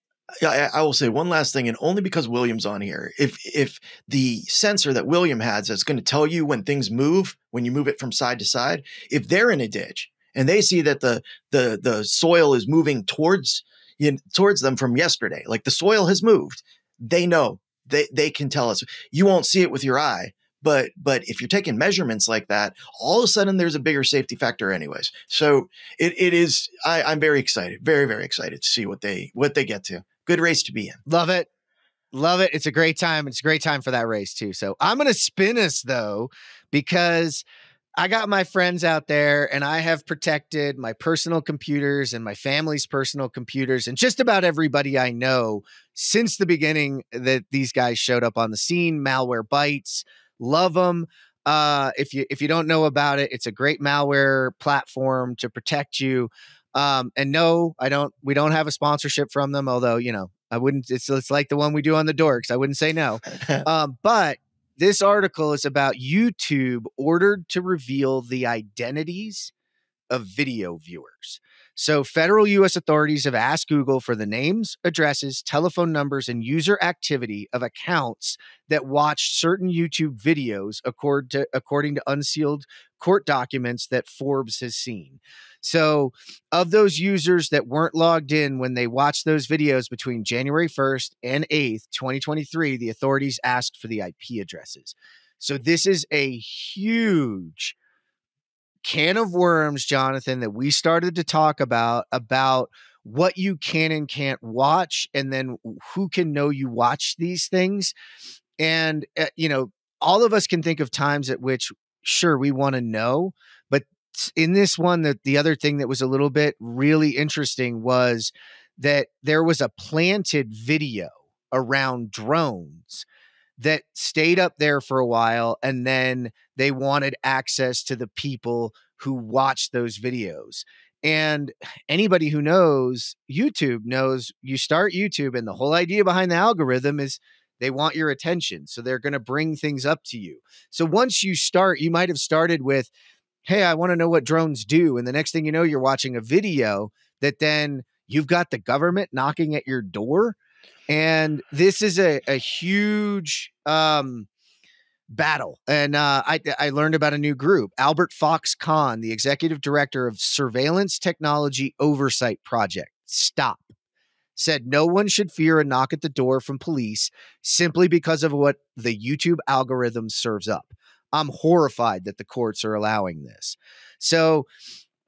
Yeah, I will say one last thing, and only because William's on here. If the sensor that William has that's going to tell you when things move, when you move it from side to side, if they're in a ditch and they see that the soil is moving towards them from yesterday, like the soil has moved, they know. They can tell us. You won't see it with your eye, but if you're taking measurements like that, all of a sudden there's a bigger safety factor anyways. So it is, I'm very excited, very, very excited to see what they get to. Good race to be in. Love it. Love it. It's a great time. It's a great time for that race too. So I'm going to spin us though, because I got my friends out there, and I have protected my personal computers and my family's personal computers and just about everybody I know since the beginning that these guys showed up on the scene. Malware Bytes, love them. If you don't know about it, it's a great malware platform to protect you. And no, we don't have a sponsorship from them, although, you know, I wouldn't, it's like the one we do on the Dorks. I wouldn't say no. But this article is about YouTube ordered to reveal the identities of video viewers. So federal U.S. authorities have asked Google for the names, addresses, telephone numbers, and user activity of accounts that watched certain YouTube videos according to unsealed court documents that Forbes has seen. So of those users that weren't logged in when they watched those videos between January 1st and 8th, 2023, the authorities asked for the IP addresses. So this is a huge can of worms, Jonathan, that we started to talk about what you can and can't watch, and then who can know you watch these things. And, you know, all of us can think of times at which, sure, we want to know, but in this one, the other thing that was a little bit really interesting was that there was a planted video around drones that stayed up there for a while, and then they wanted access to the people who watched those videos. And anybody who knows YouTube knows you start YouTube, and the whole idea behind the algorithm is they want your attention. So they're going to bring things up to you. So once you start, you might have started with, hey, I want to know what drones do. And the next thing you know, you're watching a video that then you've got the government knocking at your door. And this is a huge battle. And I learned about a new group. Albert Fox Kahn, the executive director of Surveillance Technology Oversight Project, STOP, said no one should fear a knock at the door from police simply because of what the YouTube algorithm serves up. I'm horrified that the courts are allowing this. So,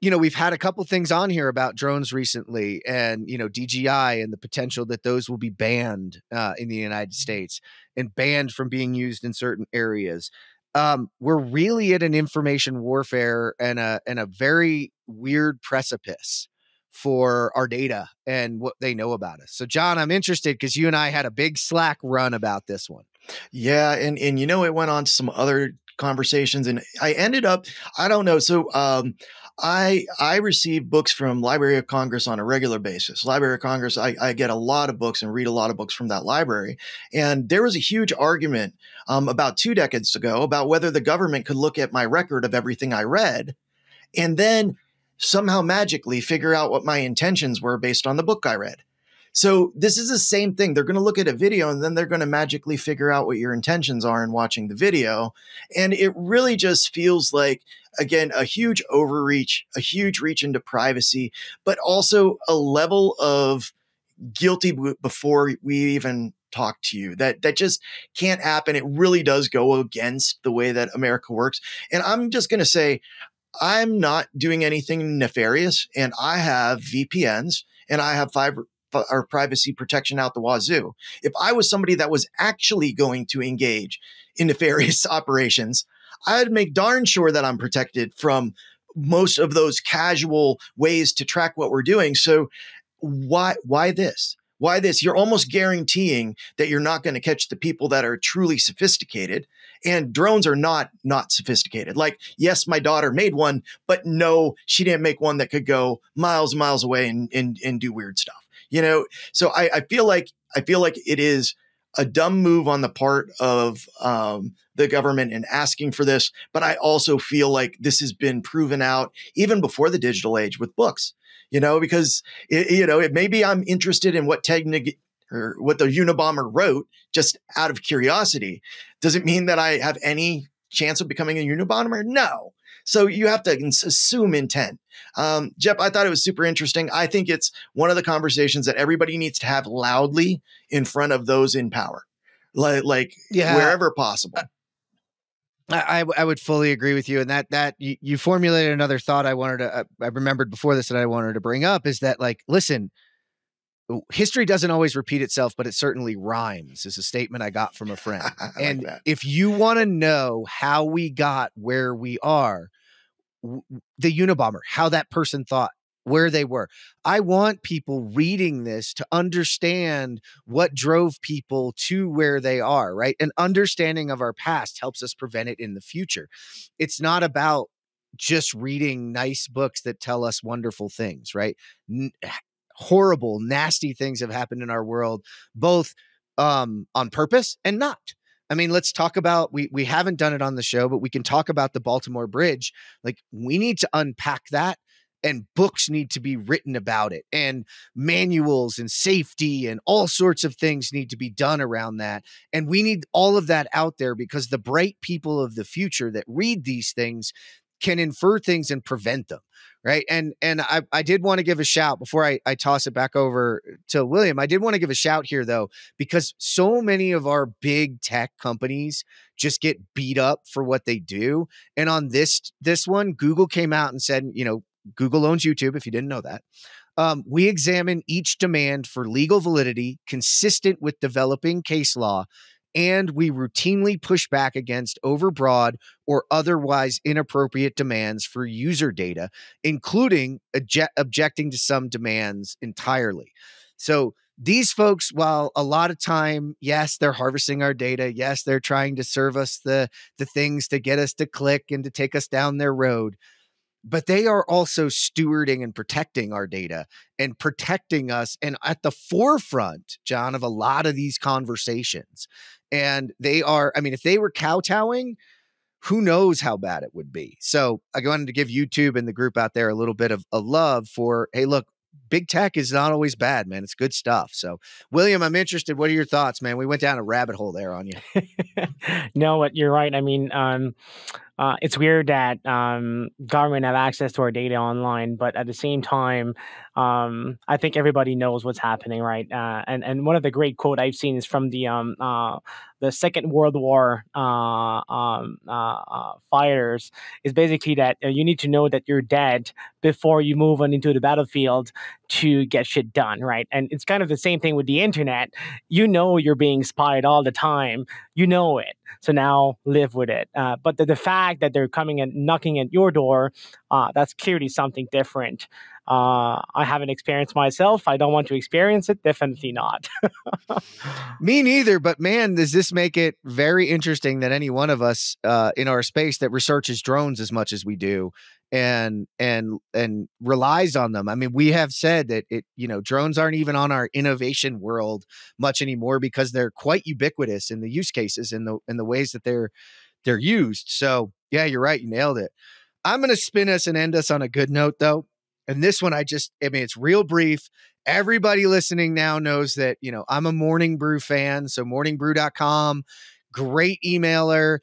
you know, we've had a couple things on here about drones recently, and, you know, DJI and the potential that those will be banned in the United States and banned from being used in certain areas. We're really at an information warfare and a very weird precipice for our data and what they know about us. So, John, I'm interested because you and I had a big Slack run about this one. Yeah, and you know, it went on to some other conversations, and I ended up, I don't know. So I receive books from Library of Congress on a regular basis. Library of Congress, I get a lot of books and read a lot of books from that library. And there was a huge argument about 2 decades ago about whether the government could look at my record of everything I read and then somehow magically figure out what my intentions were based on the book I read. So this is the same thing. They're going to look at a video and then they're going to magically figure out what your intentions are in watching the video. And it really just feels like, again, a huge overreach, a huge reach into privacy, but also a level of guilty before we even talk to you. That just can't happen. It really does go against the way that America works. And I'm just going to say, I'm not doing anything nefarious, and I have VPNs and I have or privacy protection out the wazoo. If I was somebody that was actually going to engage in nefarious operations, I'd make darn sure that I'm protected from most of those casual ways to track what we're doing. So why this? Why this? You're almost guaranteeing that you're not going to catch the people that are truly sophisticated, and drones are not sophisticated. Like, yes, my daughter made one, but no, she didn't make one that could go miles and miles away and do weird stuff. You know, so I feel like it is a dumb move on the part of the government in asking for this. But I also feel like this has been proven out even before the digital age with books, you know, because, it maybe I'm interested in what or what the Unabomber wrote just out of curiosity. Does it mean that I have any chance of becoming a Unabomber? No. So you have to assume intent. Jeff, I thought it was super interesting. I think it's one of the conversations that everybody needs to have loudly in front of those in power, like wherever possible. I would fully agree with you. And that you formulated another thought I remembered before this that I wanted to bring up is that, like, listen, history doesn't always repeat itself, but it certainly rhymes, is a statement I got from a friend. And like if you want to know how we got where we are, the Unabomber, how that person thought, where they were. I want people reading this to understand what drove people to where they are, right? An understanding of our past helps us prevent it in the future. It's not about just reading nice books that tell us wonderful things, right? Horrible, nasty things have happened in our world, both on purpose and not. I mean, let's talk about, we haven't done it on the show, but we can talk about the Baltimore Bridge. Like, we need to unpack that, and books need to be written about it, and manuals and safety and all sorts of things need to be done around that. And we need all of that out there, because the bright people of the future that read these things can infer things and prevent them. Right. And I did want to give a shout before I toss it back over to William. I did want to give a shout here, though, because so many of our big tech companies just get beat up for what they do. And on this one, Google came out and said, Google owns YouTube, if you didn't know that. We examine each demand for legal validity consistent with developing case law, and we routinely push back against overbroad or otherwise inappropriate demands for user data, including objecting to some demands entirely. So these folks, while a lot of time, yes, they're harvesting our data. Yes, they're trying to serve us the things to get us to click and to take us down their road. But they are also stewarding and protecting our data and protecting us, and at the forefront, John, of a lot of these conversations. And they are, I mean, if they were kowtowing, who knows how bad it would be. So I wanted to give YouTube and the group out there a little bit of a love for, hey, look, big tech is not always bad, man. It's good stuff. So, William, I'm interested. What are your thoughts, man? We went down a rabbit hole there on you. No, but you're right. I mean, it's weird that government have access to our data online, but at the same time, I think everybody knows what's happening, right? And one of the great quote I've seen is from the Second World War fighters, is basically that you need to know that you're dead before you move on into the battlefield to get shit done, right? And it's kind of the same thing with the internet. You know you're being spied all the time. You know it. So now live with it. But the fact that they're coming and knocking at your door, that's clearly something different. I haven't experienced myself. I don't want to experience it. Definitely not. Me neither. But man, does this make it very interesting that any one of us in our space that researches drones as much as we do and relies on them. I mean, we have said that drones aren't even on our innovation world much anymore, because they're quite ubiquitous in the use cases and the ways that they're used. So yeah, you're right. You nailed it. I'm going to spin us and end us on a good note, though. And this one, it's real brief. Everybody listening now knows that, I'm a Morning Brew fan. So morningbrew.com, great emailer.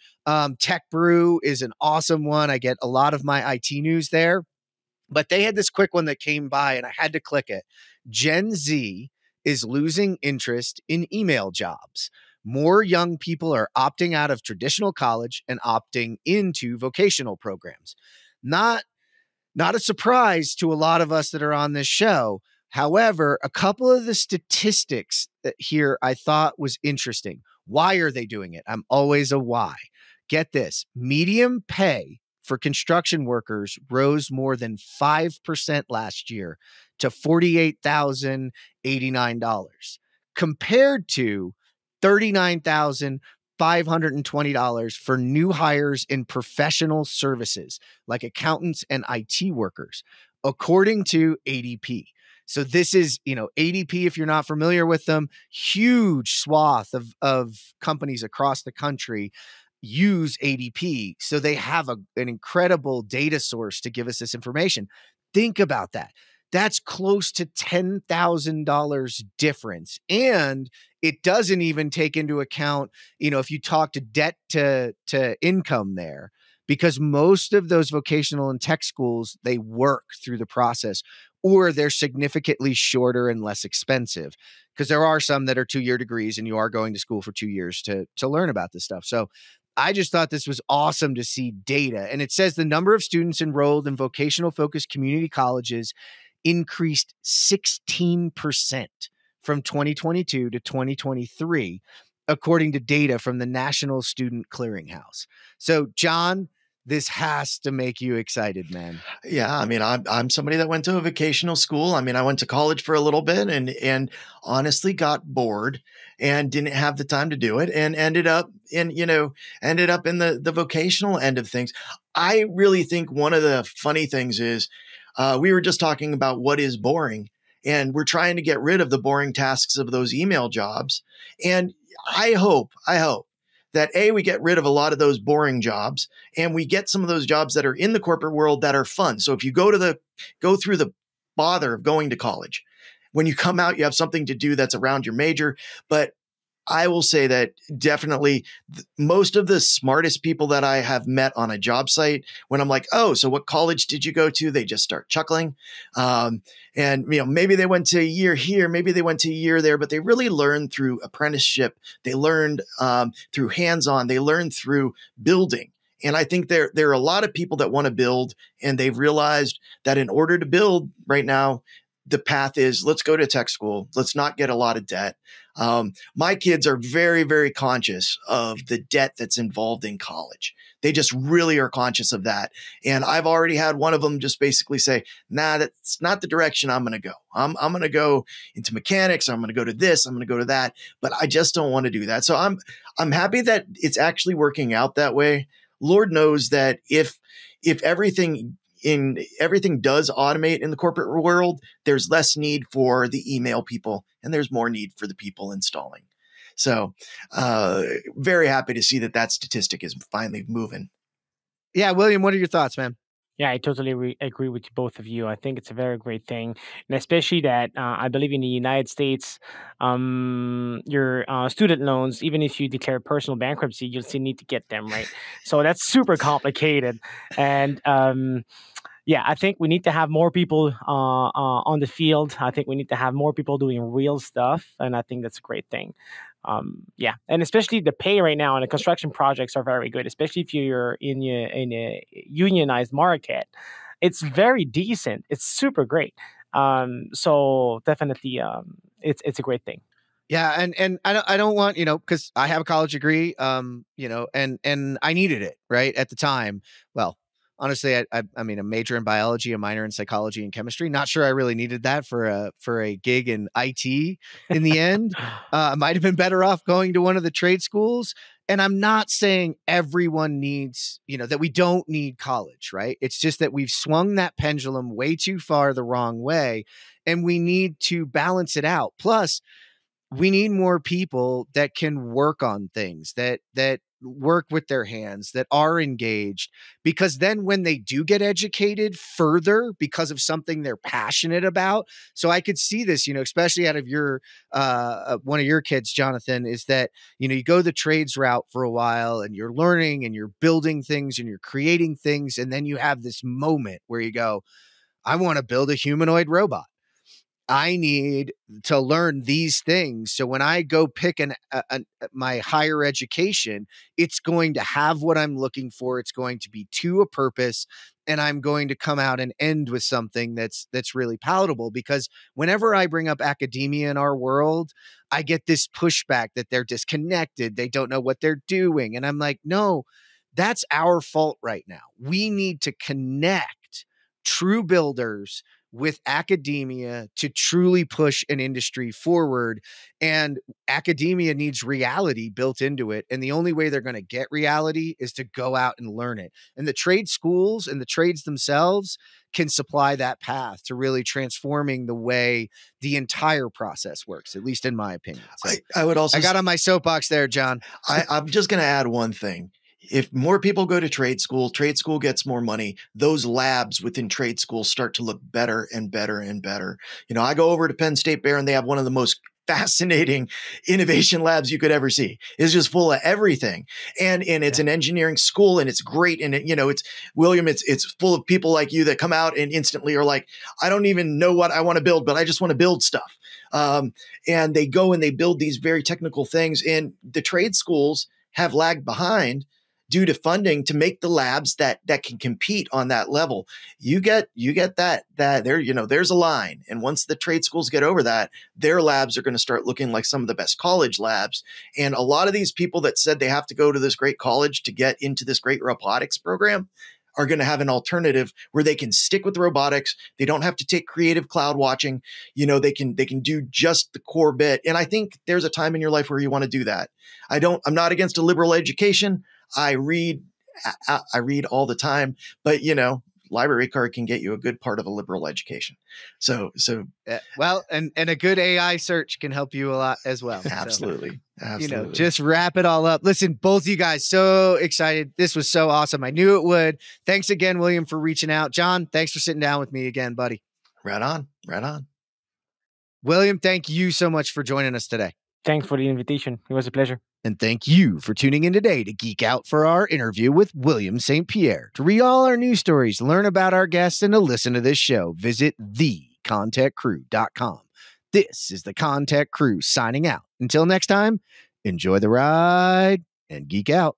Tech Brew is an awesome one. I get a lot of my IT news there. But they had this quick one that came by and I had to click it. Gen Z is losing interest in email jobs. More young people are opting out of traditional college and opting into vocational programs. Not a surprise to a lot of us that are on this show. However, a couple of the statistics here I thought was interesting. Why are they doing it? I'm always a why. Get this. Median pay for construction workers rose more than 5% last year to $48,089, compared to $39,520 for new hires in professional services like accountants and IT workers, according to ADP. So this is, ADP, if you're not familiar with them, huge swath of companies across the country use ADP. So they have an incredible data source to give us this information. Think about that. That's close to $10,000 difference. And it doesn't even take into account, if you talk to debt to income there, because most of those vocational and tech schools, they work through the process, or they're significantly shorter and less expensive, because there are some that are 2-year degrees and you are going to school for 2 years to learn about this stuff. So I just thought this was awesome to see data. And it says the number of students enrolled in vocational focused community colleges increased 16% from 2022 to 2023, according to data from the National Student Clearinghouse. So, John, this has to make you excited, man. Yeah, I mean, I'm somebody that went to a vocational school. I mean, I went to college for a little bit and honestly got bored and didn't have the time to do it, and ended up in the vocational end of things. I really think one of the funny things is we were just talking about what is boring, and we're trying to get rid of the boring tasks of those email jobs. And I hope that we get rid of a lot of those boring jobs, and we get some of those jobs that are in the corporate world that are fun. So if you go through the bother of going to college, when you come out, you have something to do that's around your major. But I will say that definitely most of the smartest people that I have met on a job site, when I'm like, oh, so what college did you go to? They just start chuckling. And maybe they went to a year here, maybe they went to a year there, but they really learned through apprenticeship. They learned through hands-on. They learned through building. And I think there are a lot of people that want to build, and they've realized that in order to build right now, the path is, let's go to tech school. Let's not get a lot of debt. My kids are very, very conscious of the debt that's involved in college. They just really are conscious of that. And I've already had one of them just basically say, nah, that's not the direction I'm going to go. I'm going to go into mechanics. I'm going to go to this. I'm going to go to that. But I just don't want to do that. So I'm happy that it's actually working out that way. Lord knows that if everything does automate in the corporate world, there's less need for the email people, and there's more need for the people installing. So very happy to see that statistic is finally moving. Yeah, William, what are your thoughts, man? Yeah, I totally agree with both of you. I think it's a very great thing, and especially that I believe in the United States, your student loans, even if you declare personal bankruptcy, you'll still need to get them, right? So that's super complicated, and yeah, I think we need to have more people on the field. I think we need to have more people doing real stuff, and I think that's a great thing. Yeah, and especially the pay right now on the construction projects are very good, especially if you're in a unionized market. It's very decent. It's super great. So definitely, it's a great thing. Yeah, and I don't want, because I have a college degree, and I needed it right at the time. Well, honestly, I mean, a major in biology, a minor in psychology and chemistry. Not sure I really needed that for a gig in IT in the end. I might have been better off going to one of the trade schools. And I'm not saying everyone needs, that we don't need college, right? It's just that we've swung that pendulum way too far the wrong way, and we need to balance it out. Plus, we need more people that can work on things, that work with their hands, that are engaged, because then when they do get educated further because of something they're passionate about. So I could see this, especially out of your one of your kids, Jonathan, is that, you go the trades route for a while and you're learning and you're building things and you're creating things. And then you have this moment where you go, I want to build a humanoid robot. I need to learn these things. So when I go pick my higher education, it's going to have what I'm looking for. It's going to be to a purpose, and I'm going to come out and end with something that's really palatable. Because whenever I bring up academia in our world, I get this pushback that they're disconnected. They don't know what they're doing. And I'm like, no, that's our fault right now. We need to connect true builders with academia to truly push an industry forward. And academia needs reality built into it. And the only way they're going to get reality is to go out and learn it. And the trade schools and the trades themselves can supply that path to really transforming the way the entire process works, at least in my opinion. So I would also, I got on my soapbox there, John. I'm just going to add one thing. If more people go to trade school gets more money. Those labs within trade school start to look better and better and better. I go over to Penn State Bear, and they have one of the most fascinating innovation labs you could ever see. It's just full of everything. And it's an engineering school, and it's great. And it's William, it's full of people like you that come out and instantly are like, I don't even know what I want to build, but I just want to build stuff. And they go and they build these very technical things, and the trade schools have lagged behind due to funding to make the labs that can compete on that level. You get that there, there's a line. And once the trade schools get over that, their labs are going to start looking like some of the best college labs. And a lot of these people that said they have to go to this great college to get into this great robotics program are going to have an alternative where they can stick with robotics. They don't have to take creative cloud watching. They can do just the core bit. And I think there's a time in your life where you want to do that. I'm not against a liberal education. I read all the time, but library card can get you a good part of a liberal education. So well, and a good AI search can help you a lot as well. Absolutely. So, Absolutely. Just wrap it all up. Listen, both you guys, so excited. This was so awesome. I knew it would. Thanks again, William, for reaching out. John, thanks for sitting down with me again, buddy. Right on. William, thank you so much for joining us today. Thanks for the invitation. It was a pleasure. And thank you for tuning in today to geek out for our interview with William St-Pierre. To read all our news stories, learn about our guests, and to listen to this show, visit thecontechcrew.com. This is the ConTech Crew signing out. Until next time, enjoy the ride and geek out.